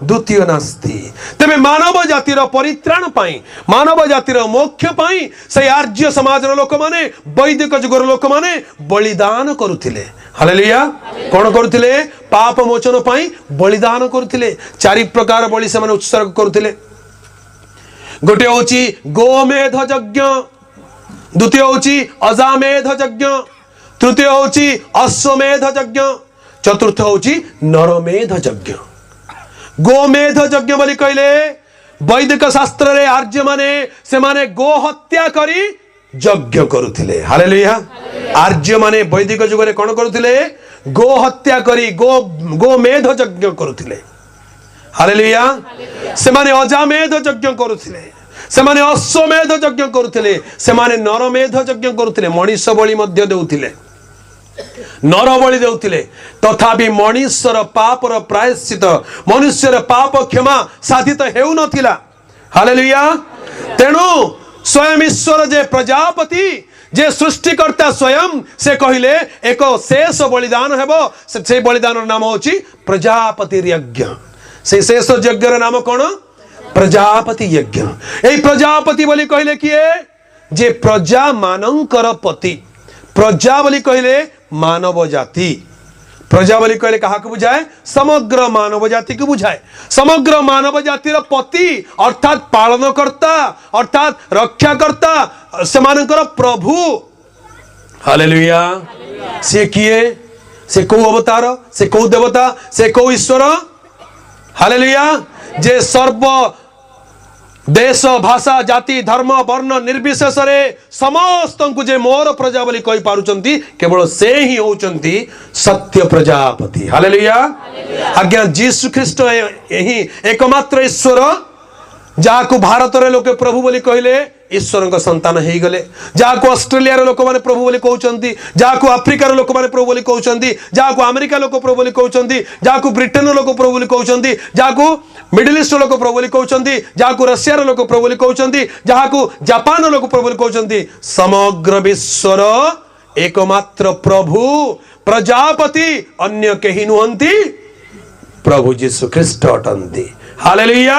द्वितीय नास्ति। तेबे मानव जातिर परित्राण पाई, मानव जातिर मोक्ष पाई से आर्य समाजर लोक माने, वैदिक जुगर लोक माने बलिदान करुथिले। हालेलुया। कौन करुथिले? पाप मोचन पाई बलिदान करुथिले। चारि प्रकार बलि से माने उत्सर्ग करुथिले। गोटे होची गोमेध यज्ञ, द्वितीय होची अजामेध यज्ञ, तृतीय होची अश्वमेध यज्ञ, चतुर्थ होची नरमेध यज्ञ। गोमेध यज्ञ बोली कहले वैदिक शास्त्र रे आर्य माने से माने गो हत्या करी यज्ञ करुथिले। हालेलुया। आर्य माने वैदिक युग रे कोन करुथिले? गो हत्या करी गोमेध यज्ञ करुथिले। हालेलुया। से माने अजामेध यज्ञ करुथिले। सेमाने अश्वमेध यज्ञ करुथिले सेमाने नरमेध यज्ञ करुथिले मनीष बलि मध्य देउथिले नर बलि देउथिले तथापि मनुष्यर पापर प्रायश्चित मनुष्यर पाप क्षमा साधित हेउ नथिला हालेलुया तेणु स्वयं ईश्वर जे प्रजापति जे सृष्टिकर्ता स्वयं से कहले एक शेष बलिदान हेबो से बलिदान नाम होची प्रजापति यज्ञ से शेष यज्ञ नाम कौन प्रजापति यज्ञ ए प्रजापति बोली कहले किए जे प्रजा मानंकर पति प्रजा बोली कहले मानव जाति प्रजा बोली कहले कहा को बुझाए समग्र मानव जाति को बुझाए समग्र मानव जातिर पति अर्थात पालनकर्ता अर्थात रक्षाकर्ता सेमानकर प्रभु हालेलुया से किए से को अवतार से को देवता से को ईश्वर हालेलुया जे सर्व देश भाषा जाति धर्म वर्ण निर्विशेष रे समस्त को जे मोर प्रजा बोली कहि पारुचंती केवल से ही होचंती सत्य प्रजापति हालेलुया आज्ञा जीसु ख्रीष्ट यही एकमात्र ईश्वर जाको भारत रे लोके प्रभु बोली कहले ईश्वर का संतान हो गले जाको ऑस्ट्रेलिया रे लोक माने प्रभु बोली कहउचंती जाको अफ्रीका रे लोक माने प्रभु बोली कहउचंती जाको अमेरिका लोक प्रभु बोली कहउचंती जाको ब्रिटेन लोक प्रभु बोली कहउचंती जाको मिडिल ईस्ट लोक प्रभु बोली कहउचंती जाको रशिया रे लोक प्रभु बोली कहउचंती जाको जापान लोक प्रभु बोली कहउचंती समग्र विश्वर एकमात्र प्रभु प्रजापति अन्य केही नुहंती प्रभु यीशु ख्रीष्ट अटंती हालेलुया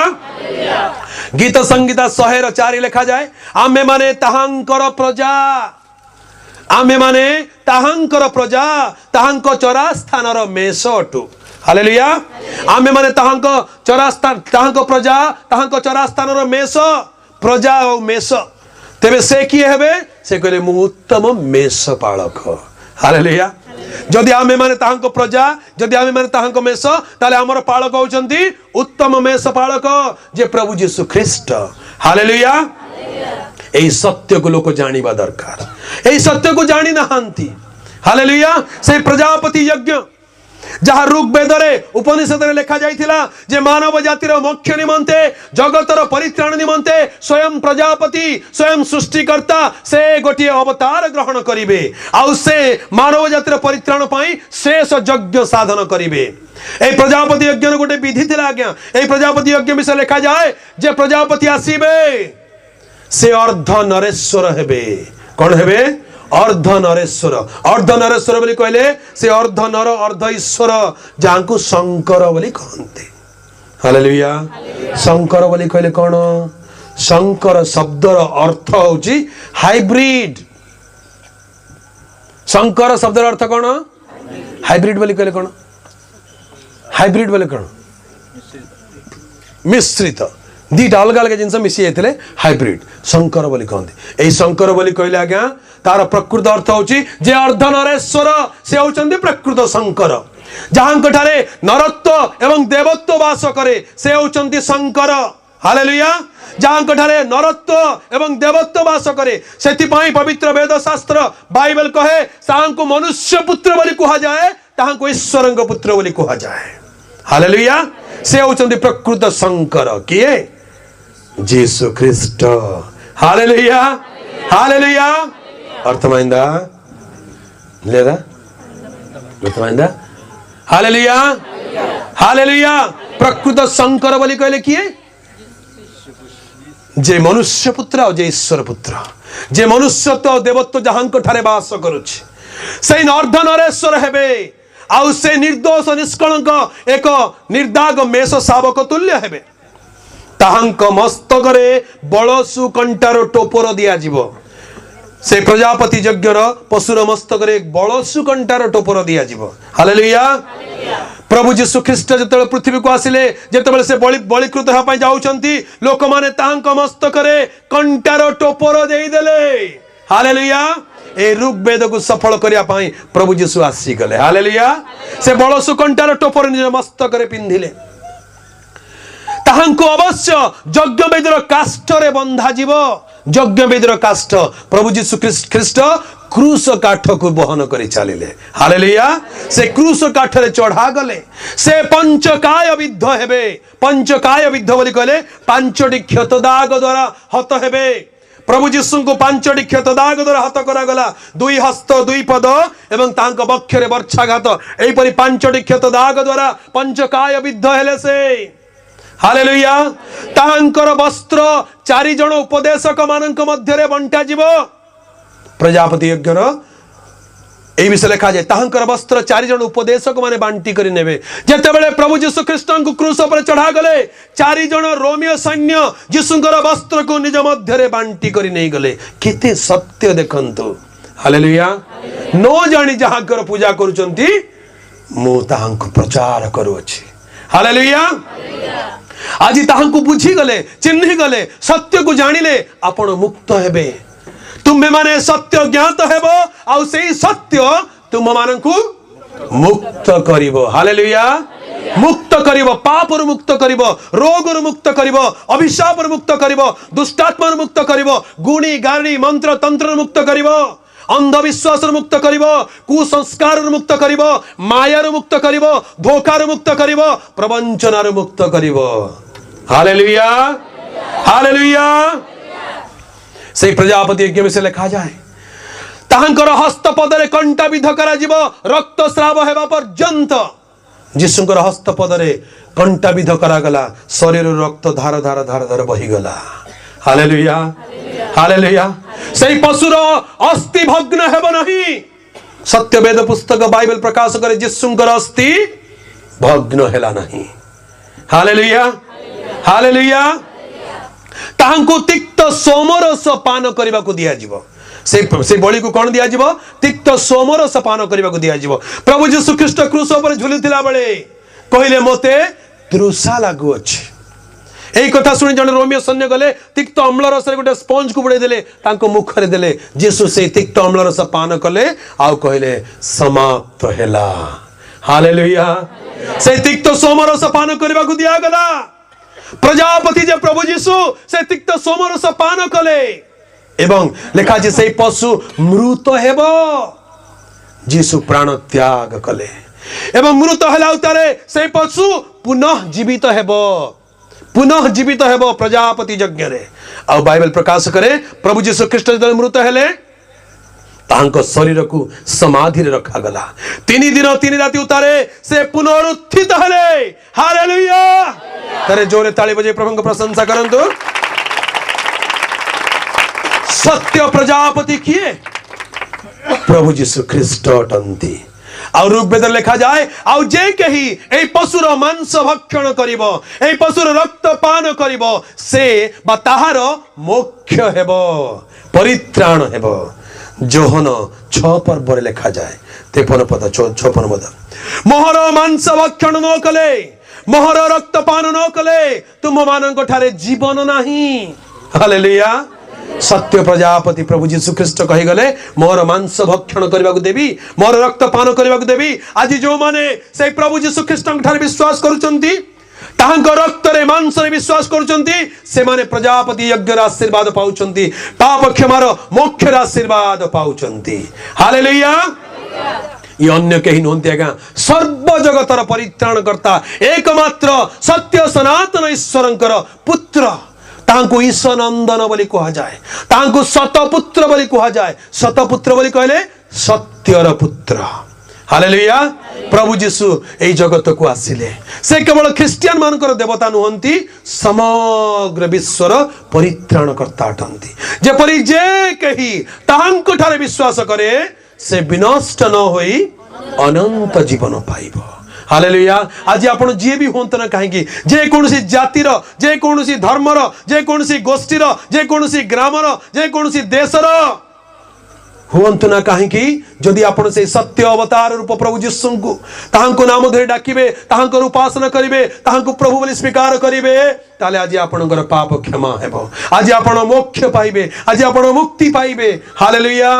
गीत संगीता 104 लिखा जाए आमे माने ताहांकर प्रजा आमे माने ताहांकर प्रजा ताहांक चरा स्थानर मेष अटु हालेलुया आमे माने ताहांक चरा स्थान ताहांक प्रजा ताहांक चरा स्थानर मेष प्रजा और मेष तेबे से किए हेबे से कहले मु उत्तम मेष पालक हालेलुया जदि आमे माने ताहांक प्रजा जदि आमे माने ताहांक मेष ताले हमर पालक होचंती उत्तम मेष पालक जे प्रभु यीशु ख्रीष्ट हालेलुया एई सत्य को लोक जानिबा दरकार एई सत्य को जानि नाहंती हालेलुया से प्रजापति यज्ञ जहाँ ऋग्वेद रे उपनिषद रे लिखा जाइथिला जे मानव जातिर मोक्ष निमंते जगतर परित्राण निमंते स्वयं प्रजापति स्वयं सृष्टिकर्ता से गोटे अवतार ग्रहण करिवे आउ से मानव जातिर परित्राण पाई शेष यज्ञ साधन करिवे ए प्रजापति यज्ञ गोटे विधि थिला आज्ञा ए प्रजापति यज्ञ विषय लिखा जाए जे प्रजापति आसीबे से अर्ध नरेश्वर हेबे कौन हेबे अर्ध नरेश्वर बोली कहले से अर्ध नर अर्ध ईश्वर जांकु शंकर बोली कहते हालेलुया शंकर बोली कहले कौन शंकर शब्दर अर्थ होची हाइब्रिड शंकर शब्दर अर्थ कौन हाइब्रिड बोली कहले कौन हाइब्रिड बोले कौन मिश्रित दीटा अलग अलग जिनस मिसी जाते हाइब्रिड शंकर बोली कहते यही शंकर बोली कहले आज्ञा तार प्रकृत अर्थ होची जे अर्ध नरेश्वर से होचंदी प्रकृत शंकर जहां ठारे नरत्व एवं देवत्व वास करे से होचंदी शंकर हालेलुया जहां ठारे नरत्व एवं देवत्व वास करे सेथिपाई पवित्र वेद शास्त्र बाइबल कहे ताहांको मनुष्य पुत्र बोली कहा जाए ताहांको ईश्वरंग पुत्र बोली कहा जाए हालेलुया से होचंदी प्रकृत शंकर किए यीशु ख्रीष्ट हालेलुया हालेलुया अर्थमाइंदा लेदा अर्थमाइंदा हालेलुया हालेलुया प्रकृत शंकर बोली कहले किए जे मनुष्य पुत्र और जे ईश्वर पुत्र जे मनुष्यत्व देवत्व जहांक ठारे वास करुछि से अर्ध नरेश्वर हेबे आउ से निर्दोष निष्कलंक एक निर्दाग मेष शावक तुल्य हेबे ताहांक मस्तक रे बळसु कंटार टोपर दिया जीवो से प्रजापति यज्ञर पशुर मस्तक रे बळसु कंटार टोपर दिया जीवो हालेलुया प्रभु यीशु ख्रीष्ट जतबेले पृथ्वी को आसिले जतबेले से बलिकृत होबा जाउछंती लोक माने ताहांक मस्तक रे कंटार टोपर देई देले हालेलुया ए ऋग्वेद को सफल करिया पाई प्रभु यीशु आसी गले हालेलुया से बळसु कंटार टोपर निज मस्तक रे पिंधिले ताहांको अवश्य यज्ञ वेदर काष्ठ रे बंधा जीव यज्ञ वेदर काष्ठ प्रभु यीशु ख्रीष्ट क्रूस काठ को बहन कर चलिले। हालेलुया। से क्रूस काठ रे चढ़ा गले, से पंचकाय विद्ध हेबे। पंचकाय विद्ध बोली कहले पांचटी क्षत दाग द्वारा हत हेबे। प्रभु जीशु को पांचटी क्षत दाग द्वारा हत करा गला। दुई हस्त दुई पद एवं तांको बक्षरे वर्षाघात, एपरि पांचटी क्षत दाग द्वारा पंचकाय विद्ध हेले से। हालेलुया। तांकर वस्त्र चारि जण उपदेशक मानक मध्यरे बंटा जीवो। प्रजापति यज्ञर এই বিষয়ে লেখা যায় তাহাঙ্কর বস্ত্র চারিজন উপদেশক মানে বান্টি করে নেবে। যেতেবেলে প্রভু যীশু খ্রিস্টଙ୍କୁ ক্রুশ উপরে চढ़ा গলে চারিজন रोमियो सैन्य যীশুଙ୍କର ବସ୍ତ୍ରକୁ ନିଜ ମଧ୍ୟରେ ବାଣ୍ଟି କରି ନେଇ ଗଲେ। କେତେ ସତ୍ୟ ଦେଖନ୍ତୁ। ହାଲେଲୁୟା। ନ ଜାଣି ଯାହାଙ୍କର ପୂଜା କରୁଛନ୍ତି ମୁଁ ତାହାଙ୍କୁ ପ୍ରଚାର କରୁଅଛି। ହାଲେଲୁୟା। ଆଜି ତାହାଙ୍କୁ ବୁଝି ଗଲେ, ଚିହ୍ନି ଗଲେ, ସତ୍ୟକୁ ଜାଣିଲେ ଆପଣ ମୁକ୍ତ ହେବେ। तुम्हे माने सत्य ज्ञात हेबो आउ सेही सत्य तुम मानकु मुक्त करिवो। हालेलुया। मुक्त करिवो, पापरु मुक्त करिवो, रोगरु मुक्त करिवो, अभिशापरु मुक्त करिवो, दुष्टात्मारु मुक्त करिवो, गुणी गाणी मंत्र तंत्ररु मुक्त करिवो, अंधविश्वासरु मुक्त करिवो, कुसंस्काररु मुक्त करिवो, मायारु मुक्त करिवो, धोखारु मुक्त करिवो, प्रवंचनारु मुक्त करिवो। हालेलुया। हालेलुया। से प्रजापति यज्ञ में से लिखा जाए ताहांकर हस्तपदरे कंटा विध करा जीव रक्तस्राव हेबा पर्यंत। जीशुंकर हस्तपदरे कंटा विध करा गला, शरीर रक्त धार धार धार धार बही गला। हालेलुया। हालेलुया। सेही पशुर अस्थि भग्न हेबो नहीं। सत्यवेद पुस्तक बाइबल प्रकाश करे जीशुंकर अस्थि भग्न हेला नहीं। हालेलुया। हालेलुया। ताहांको तिक्त सोमरस पान करबा को दिया जीवो। से बलि को कौन दिया जीवो? तिक्त सोमरस पान करबा को दिया जीवो। प्रभु यीशु ख्रीष्ट क्रूस पर झुलिथिला बेले कहिले मते तृषा लागु अछि। एई कथा सुनि जने रोमियो सैन्य गले तिक्त अम्ल रस रे गोटे स्पंज को बुडे देले, तांको मुख रे देले। यीशु से तिक्त अम्ल रस पान कले आउ कहिले समाप्त हेला। हालेलुया। से तिक्त सोमरस पान करबा को दिया गला। प्रजापति जे प्रभु यीशु से तिक्त सोमरस पान कले एवं लेखा जे से पशु मृत हेबो। यीशु प्राण त्याग कले एवं मृत हेला उतारे से पशु पुनः जीवित हेबो। पुनः जीवित हेबो प्रजापति यज्ञ रे। आ बाइबल प्रकाश करे प्रभु यीशु ख्रीष्ट जब मृत हेले तांको शरीर को समाधि रे रखा गला। 3 दिन 3 राति उतारे से पुनरुत्थित हेले। हालेलुया। तेरे जोरे ताली बजे प्रभु को प्रशंसा करंतु। सत्य प्रजापति किए? प्रभु यीशु ख्रीष्ट अटंती। और ऋग्वेद लिखा जाए आउ जे कही ए पशुर मांस भक्षण करिवो, ए पशुर रक्त पान करिवो से बा ताहार मोक्ष हेबो, परित्राण हेबो। जोहन 6 पर्व रे लिखा जाए 53 पद 56 पद मोहर मांस भक्षण न कले, मोहर रक्त पान न कले तुम मानक ठारे जीवन नहीं। हालेलुया। सत्य प्रजापति प्रभु यीशु ख्रीष्ट कहि गले मोर मांस भक्षण करबा को देबी, मोर रक्त पान करबा को देबी। आज जो माने से प्रभु यीशु ख्रीष्ट ठारे विश्वास करूचंती, ताहांको रक्त रे मांस रे विश्वास करूचंती, से माने प्रजापति यज्ञ रा आशीर्वाद पाउचंती, पाप क्षमार मोक्ष रा आशीर्वाद पाउचंती। हालेलुया। ये अन्य कहीं नहंती आज्ञा सर्व जगतर परित्राण करता एकमात्र सत्य सनातन ईश्वरंकर पुत्र तांको ईशनंदन बोली कहा जाए, तांको शतपुत्र बोली कहा जाए। शतपुत्र बोली कहले सत्यर पुत्र। हालेलुया। प्रभु यीशु एई जगत को आसिले से केवल ख्रिस्टियन मानकर देवता नुहंती, समग्र विश्वर परित्राण करता अटंती। जेपरि जे कही ताहांको ठारे विश्वास करे से विनष्ट न होई अनंत जीवन पाइबो। हालेलुया। आज आपण जे भी होंत ना कहीं जे कोनसी जातिर, जे कोनसी धर्मर, जे कोनसी गोष्ठीर, जे कोनसी ग्रामर, जे कोनसी देशर हुंतु ना कहीं जदि आपण से सत्य अवतार रूप प्रभु यीशु को ताहांको नाम धरि डाकिबे, ताहांको उपासना करिवे, ताहांको प्रभु बोली स्वीकार करिवे, ताले आज आपणकर पाप क्षमा हेबो, आज आपण मोक्ष पाइबे, आज आपण मुक्ति पाइबे। हालेलुया।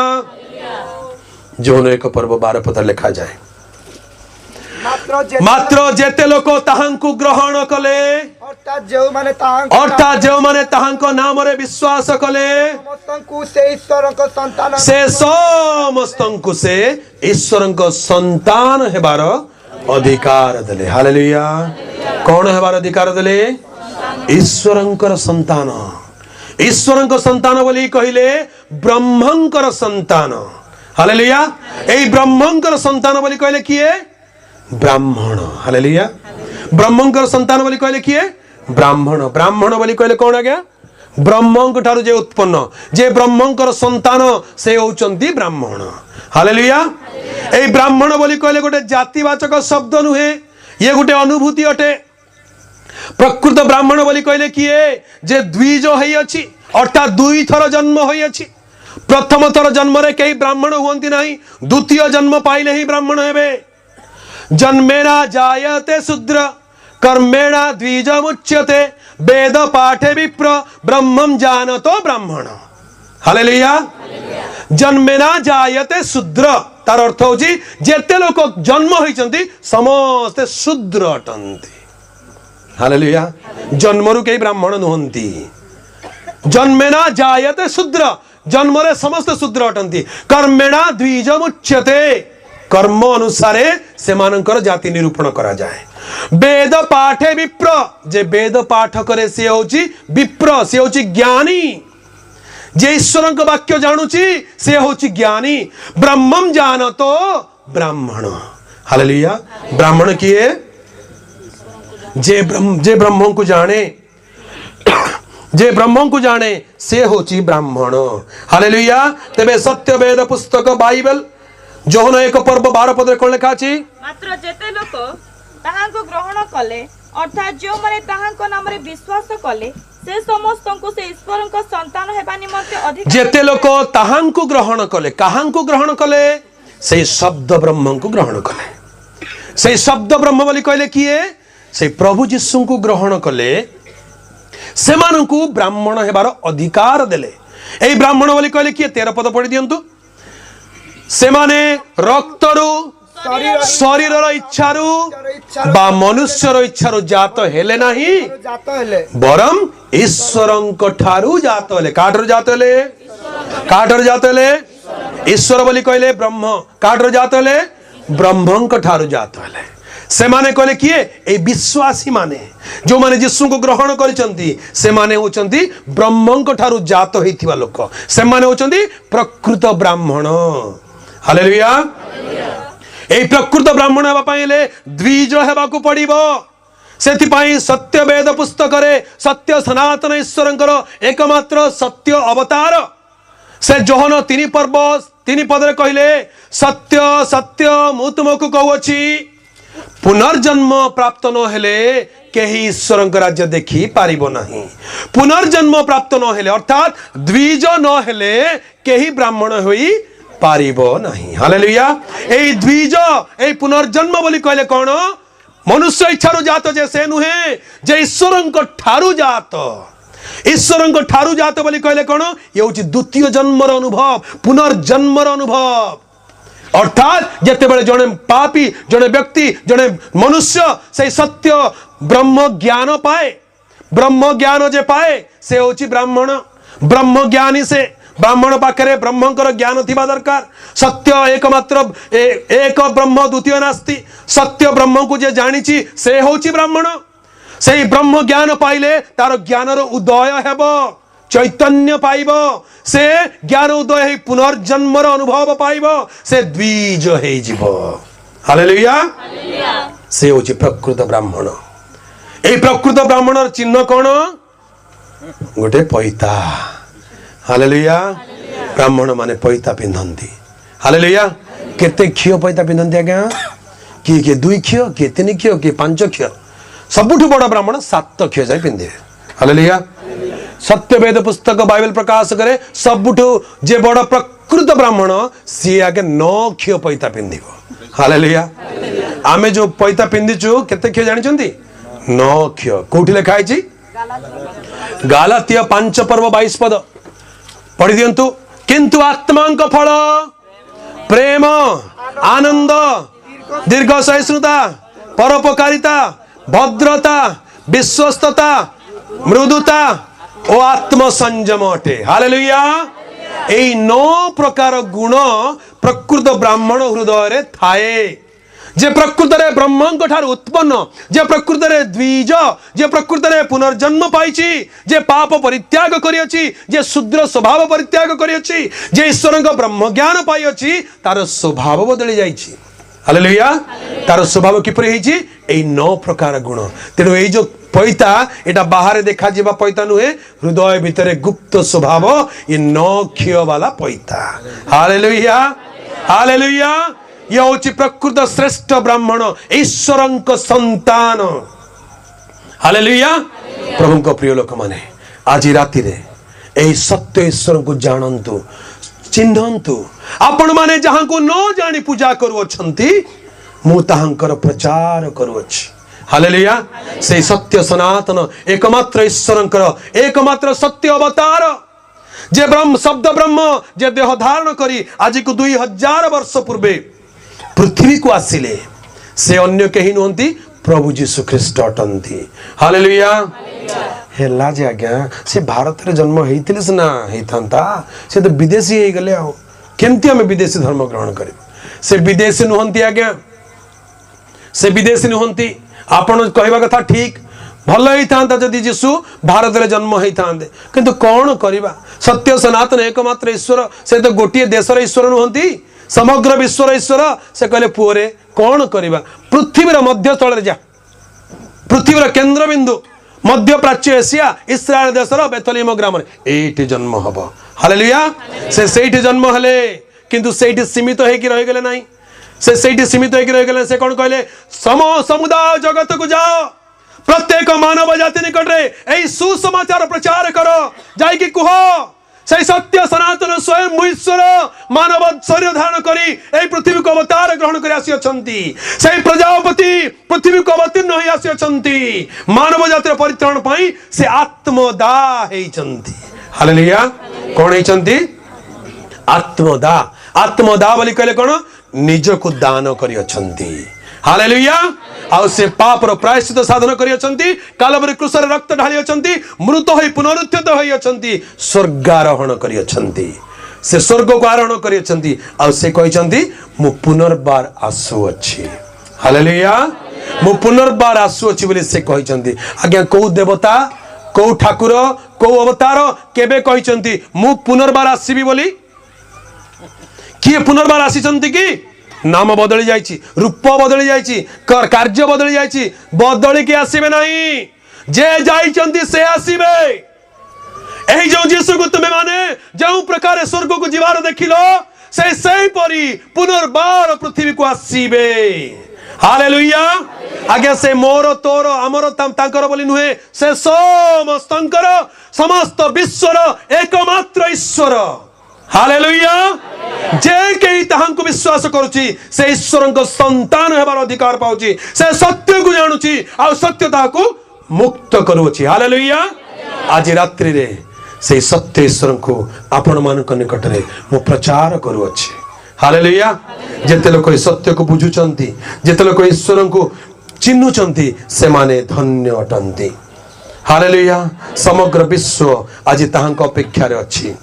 जोन 1 पर्व 12 पद लिखा जाए मात्र जेते लोक ताहांको ग्रहण कले अर्थात जो माने ताहांको नाम रे विश्वास कले से समस्तंकु से ईश्वरंको संतान हेबार अधिकार देले। हालेलुया। कौन हेबार अधिकार देले? ईश्वरंकर संतान। ईश्वरंको संतान बोली कहिले ब्रह्मंकर संतान। हालेलुया। एई ब्रह्मंकर संतान बोली कहिले किए? ब्राह्मण। हालेलुया। ब्रह्मंकर संतान बोली कहले किए? ब्राह्मण। ब्राह्मण बोली कहले कौन आ गया? ब्रह्मंक ठारू जे उत्पन्न जे ब्रह्मंकर संतान से होचंती ब्राह्मण। हालेलुया। ए ब्राह्मण बोली कहले गोटे जातिवाचक शब्द नुहे, ये गोटे अनुभूति अटे। प्रकृत ब्राह्मण बोली कहले किए? जे द्विज होई अछि, अर्थात दुई थर जन्म होई अछि। प्रथम थर जन्म रे कई ब्राह्मण हुअंती नाही, द्वितीय जन्म पाइले ही ब्राह्मण हेबे। जन्मेना जायते शूद्र कर्मेणा द्विजमुच्यते वेद पाठे विप्र ब्रह्मं जानतो ब्राह्मण। हालेलुया। जन्मेना जायते शूद्र तार अर्थ होची जेते लोक जन्म होइचंती समस्त शूद्र अटंती। हालेलुया। जन्मरु केही ब्राह्मण नुहंती। जन्मेना जायते शूद्र जन्मरे समस्त शूद्र अटंती। कर्मेणा द्विजमुच्यते कर्म अनुसारे सेमानंकर जाति निरूपण करा जाए। वेद पाठे विप्र जे वेद पाठ करे से होची विप्र, से होची ज्ञानी। जे ईश्वरंक वाक्य जानुची से होची ज्ञानी। ब्रह्मम जानतो ब्राह्मण। हालेलुया। ब्राह्मण किए? जे ब्रह्म को जाने, जे ब्रह्म को जाने से होची ब्राह्मण। हालेलुया। तेबे सत्य वेद पुस्तक बाइबल जोहन 1 पर्व 12 पद कोन लेखा अछि? मात्र जेते लोक ताहांको ग्रहण कले अर्थात जो माने ताहांको नाम रे विश्वास कले से समस्तंको से ईश्वरंको संतान हेबा निमंते अधिकार। जेते लोक ताहांको ग्रहण कले, काहांको ग्रहण कले? से शब्द ब्रह्म को ग्रहण कले। से शब्द ब्रह्म बोली कहले किए? से प्रभु यीशु को ग्रहण कले सेमानंकु ब्राह्मण हेबार अधिकार देले। एई ब्राह्मण बोली कहले किए? 13 पद पढ़ी दियंतु। सेमाने रक्तरु शरीरर इच्छारु बा मनुष्यर इच्छारु जात हेले नाही, बरम ईश्वरंक ठारू जात हेले। काठर जात हेले? काठर जात हेले? ईश्वर बोली कहले ब्रह्म। काठर जात हेले? ब्रह्मंक ठारू जात हेले। सेमाने कहले किए? ए विश्वासी माने जो माने यीशु को ग्रहण करिसंती से माने होचंती ब्रह्मंक ठारू जात होइथिबा लोक। से माने होचंती प्रकृत ब्राह्मण। हालेलुया। ए प्रकृत ब्राह्मण हेबा पहिले द्विज हेबाकू पड़िबो। सेथिपाई सत्य वेद पुस्तक रे सत्य सनातन ईश्वरंकर एकमात्र सत्य अवतार से जोहन 3 पर्व 3 पद रे कहले सत्य सत्य मु तुमको कहउछि पुनर्जन्म प्राप्त न हेले केही ईश्वरंक राज्य देखि पारिबो नाही। पुनर्जन्म प्राप्त न हेले अर्थात द्विज न हेले केही ब्राह्मण होई पारिबो नहीं। हालेलुया। एई द्विज एई पुनर्जन्म बोली कहले कोन? मनुष्य इच्छारु जात जे से नुहे, जे ईश्वरंक ठारू जात। ईश्वरंक ठारू जात बोली कहले कोन? ये होची द्वितीय जन्मर अनुभव, पुनर्जन्मर अनुभव। अर्थात जेते बेले जने पापी जने व्यक्ति जने मनुष्य से सत्य ब्रह्म ज्ञान पाए, ब्रह्म ज्ञान जे पाए से होची ब्राह्मण। ब्रह्म ज्ञानी से ब्राह्मण पाखरे ब्रह्मंकर ज्ञान थिबा दरकार। सत्य एकमात्र एक ब्रह्म द्वितीय नास्ति। सत्य ब्रह्म को जे जानिछि से होची ब्राह्मण। सेही ब्रह्म ज्ञान पाइले तार ज्ञानर उदय हेबो, चैतन्य पाइबो। से ज्ञान उदय हे पुनर्जन्मर अनुभव पाइबो, से द्विज हे जीवो। हालेलुया। से होची प्रकृत ब्राह्मण। ए प्रकृत ब्राह्मणर चिन्ह कोन? गोटे पैता। हालेलुया। ब्राह्मण माने पैता पिंधंती। हालेलुया। केते खियो पैता पिंधंती आज्ञा? किए 2 खियो, किए 3 खियो, किए 5 खियो। सबुठु बड़ ब्राह्मण 7 खियो जाय पिंधे। हालेलुया। सत्य वेद पुस्तक बाइबल प्रकाश करे सबुठु जे बड़ प्रकृत ब्राह्मण सी आगे 9 खियो पैता पिंधिबो। हालेलुया। आमे जो पैता पिंधिचु केते खियो जानिचंती? 9 खियो। कोठी लिखा आइछि? गालातिया 5 पर्व 22 पद पढ़ी दियंतु। किंतु आत्मांक फल प्रेम आनंद दीर्घ सहिष्णुता परोपकारिता भद्रता विश्वस्तता, मृदुता और आत्मसंयम अटे। हालेलुया। एई 9 प्रकार गुण प्रकृत ब्राह्मण हृदय रे थाए, जे प्रकृत रे ब्रह्मंक ठार उत्पन्न, जे प्रकृत रे द्विज, जे प्रकृत रे पुनर्जन्म पाइछि, जे पाप परित्याग करियछि, जे शुद्र स्वभाव परित्याग करियछि, जे ईश्वर को ब्रह्म ज्ञान पाइछि, तार स्वभाव बदली जाइछि। हालेलुया। तार स्वभाव किपरि हेछि? एई 9 प्रकार गुण। तेणु एई जो पैता एटा बाहर देखा जीवा पैता नुहे, हृदय भितर गुप्त स्वभाव ये 9 क्षय वाला पैता। हालेलुया। हालेलुया। ये होची प्रकृत श्रेष्ठ ब्राह्मण, ईश्वरंक संतान। हालेलुया। प्रभु को प्रिय लोक माने आज राति रे एई सत्य ईश्वर को जानंतु, चिन्हंतु। आपण माने जहां को न जानी पूजा करूछंती, मु ताहांकर प्रचार करूछि। हालेलुया। से सत्य सनातन एकमात्र ईश्वरंकर एकमात्र सत्य अवतार, जे ब्रह्म शब्द ब्रह्म जे देह धारण करी आज को 2000 वर्ष पूर्वे पृथ्वी को आसिले, से अन्य कहीं नुहंती, प्रभु जीशु ख्रीस्ट अटंती। हालेलुया। हेला जे आज्ञा से भारत रे जन्म हेइतिले सिना हेइथांता, से तो विदेशी हे गले। आ केमती हमें विदेशी धर्म ग्रहण करिब? से विदेशी नुहंती आज्ञा, से विदेशी नुहंती। आपण कहवा कथा ठीक, भल होता जदि जीशु भारत रे जन्म होता, किंतु कौन करवा? सत्य सनातन एकमात्र ईश्वर से तो गोटे देशर ईश्वर नुहंती, समग्र विश्वर ईश्वर। से कहले पुओरे कौन करवा? पृथ्वीर मध्य स्थल जा, पृथ्वीर केंद्र बिंदु मध्य प्राच्य एशिया इस्राएल देशर बेथलेम ग्राम एठी जन्म हबो। हालेलुया। से सेठी जन्म हले, किंतु सेठी सीमित होइकी रहि गेले नाही। से सेठी सीमित होइकी रहि गेले। से कोन कहले? समुदाय जगत को जाओ, प्रत्येक मानव जाति निकट रे एई सुसमाचार प्रचार करो, जाई कि कुह से सत्य सनातन स्वयं ईश्वर मानव शरीर धारण करी एई पृथ्वी को अवतार ग्रहण करी आसी अछंती। से प्रजापति पृथ्वी को अवतीर्ण होई आसी अछंती, मानव जातिर परित्राण पई से आत्मदा हेइचंती। हालेलुया। कोन हेइचंती? आत्मदा। आत्मदा बोली कहले कोन? निज को दान करी अछंती। हालेलुया। आउ से पापर प्रायश्चित साधन करी अछंती, कालवरी क्रूसर रक्त ढाली अछंती, मृत होई पुनरुत्थित होई अछंती, स्वर्गारोहण करी अछंती। से स्वर्ग को आरोहण करी अछंती। आउ से कहिसंती मु पुनर्बार आसु अछि। हालेलुया। मु पुनर्बार आसु अछि बोली से कहिसंती। आज्ञा को देवता, को ठाकुर, को अवतार केबे कहिसंती मु पुनर्बार आसीबी बोली? किए पुनर्बार आसीचंती कि? नाम बदली जाइछि, रूप बदली जाइछि, कार्य बदली जाइछि, बदली के आसीबे नहीं। जे जाइछंती से आसीबे। एही जो यीशु को तुमे माने जो प्रकार स्वर्ग को जीवार देखिलो, से सही परी पुनर्बार पृथ्वी को आसीबे। हालेलुया। आगे से मोर तोर आमर तांकर बोली नुहे, से समस्तंकर समस्त विश्वर एकमात्र ईश्वर। हालेलुया। जे केही ताहांको विश्वास करूची से ईश्वर को संतान हेबार अधिकार पाउची, से सत्य को जानुची आ सत्यता को मुक्त करूची। हालेलुया। आज रात्रि रे से सत्य ईश्वर को आपण मानक निकट रे मु प्रचार करूची। हालेलुया। जेते लोक सत्य को बुझुचंती, जेते लोक ईश्वर को चिन्हुचंती, से माने धन्य अटंती। हालेलुया। समग्र विश्व आज ताहांको अपेक्षा रे अछि।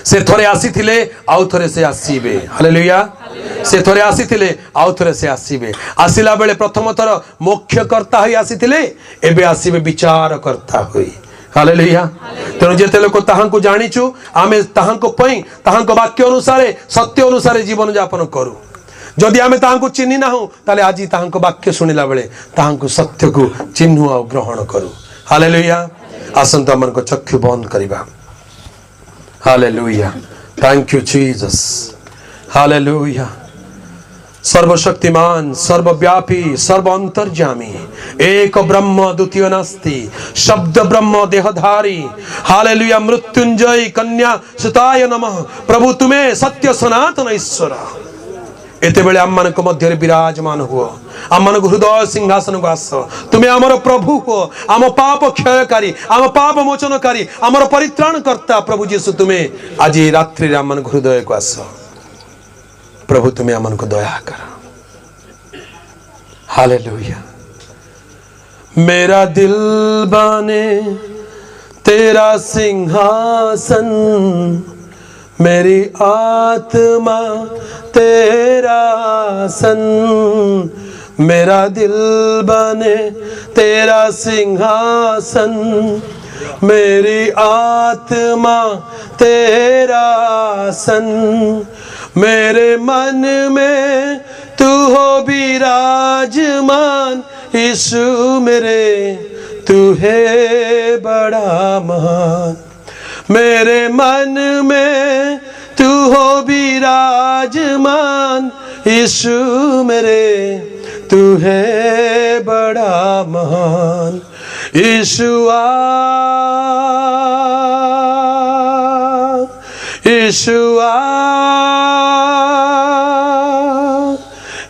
से थोड़े आसी थिले आउ थोड़े से आसीबे। हालेलुया। से थोड़े आसी थिले आउ थोड़े से आसीबे। आसिला बेले प्रथम थर मोक्षकर्ता होई आसी थिले, एबे आसीबे विचारकर्ता होई। हालेलुया। तेणु जेते लोक ताहांको जानिचु, आमे ताहांको पई ताहांको वाक्य अनुसार सत्य अनुसार जीवन यापन करू। जदि आमे ताहांको चिन्हि नाहु, ताले आजि ताहांको वाक्य सुनिला बेले ताहांको सत्य को चिन्हु आ ग्रहण करू। हालेलुया। आसंत मन को चक्षु बंद करिबा। Hallelujah. Thank you Jesus. Hallelujah. सर्वशक्तिमान, सर्वव्यापी, सर्व अंतर्यामी, एक ब्रह्म द्वितीय नास्ति, शब्द ब्रह्म देहधारी। हालेलुया। मृत्युंजय कन्या सुताय नमः। प्रभु तुम्हें सत्य सनातन ईश्वर एते बेले आम मान मध्य विराजमान हुओ। आम मान हृदय सिंहासन को आस। तुम्हें आमर प्रभु हो, आम पाप क्षयकारी, आम पाप मोचनकारी, आमर परित्राण करता प्रभु जीशु तुम्हें आज रात्रि आम मान हृदय को आस। प्रभु तुम्हें आम को दया कर। हालेलुया। मेरा दिल बने तेरा सिंहासन, मेरी आत्मा तेरा सन। मेरा दिल बने तेरा सिंहासन, मेरी आत्मा तेरा सन। मेरे मन में तू हो विराजमान, यीशु मेरे तू है बड़ा महान। मेरे मन में तू हो विराजमान, यीशु मेरे तू है बड़ा महान। यीशुआ यीशुआ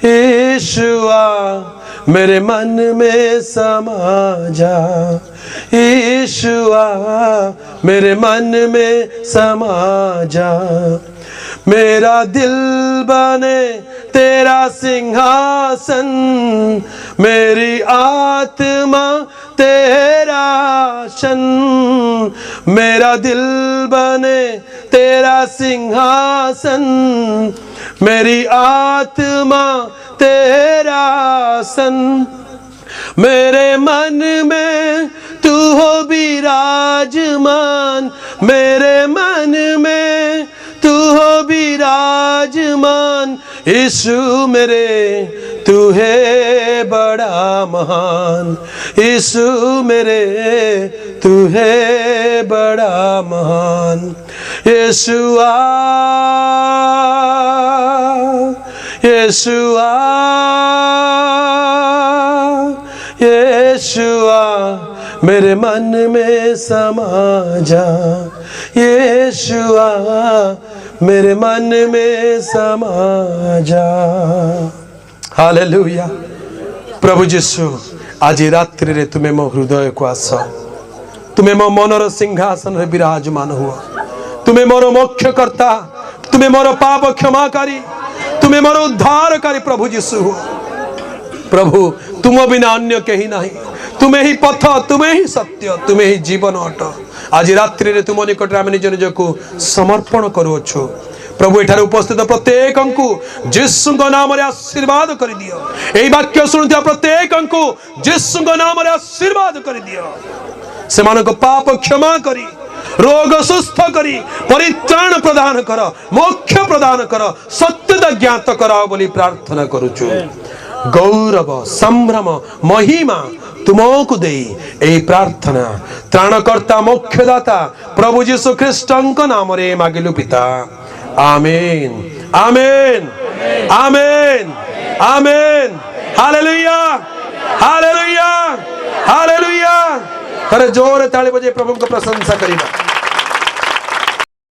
यीशुआ मेरे मन में समा जा। यीशुआ मेरे मन में समा जा। मेरा दिल बने तेरा सिंहासन, मेरी आत्मा तेरा शन। मेरा दिल बने तेरा सिंहासन, मेरी आत्मा तेरा सन। मेरे मन में तू हो विराजमान, मेरे मन में तू हो विराजमान। यीशु मेरे तू है बड़ा महान। यीशु मेरे तू है बड़ा महान। यीशुआ यीशुआ यीशुआ मेरे मन में समा जा। यीशुआ मेरे मन में समा जा। हालेलुया। प्रभु यीशु आज रात्रि रे तुम्हें मो हृदय को आस, तुम्हें मो मनर सिंहासन रे विराजमान हुआ। तुम्हें मोर मोक्ष करता, तुम्हें मोर पाप क्षमाकारी, तुम्हें मोर उद्धारकारी प्रभु यीशु हुआ। प्रभु तुम बिना अन्य कहीं नहीं, तुम्हें ही पथ, तुम्हें ही सत्य, तुम्हें ही जीवन अट। आज रात्रि रे तुम निकट आम निज निज को समर्पण करुअछु। प्रभु एठार उपस्थित प्रत्येक यीशु नाम रे आशीर्वाद कर दियो। एई वाक्य सुनुथिया प्रत्येक यीशु नाम रे आशीर्वाद कर दियो। सेमान को पाप क्षमा करी, रोग सुस्थ करी, परित्राण प्रदान कर, मोक्ष प्रदान कर, सत्यता ज्ञात कराओ बोली प्रार्थना करुछु। गौरव संभ्रम महिमा तुमको देई एई प्रार्थना त्राणकर्ता मोक्षदाता प्रभु यीशु ख्रीष्टଙ୍କ नाम रे मागिलु पिता। Amen amen amen amen. Hallelujah hallelujah hallelujah. थोड़े जोर ताली बजे प्रभु को प्रशंसा करिबा।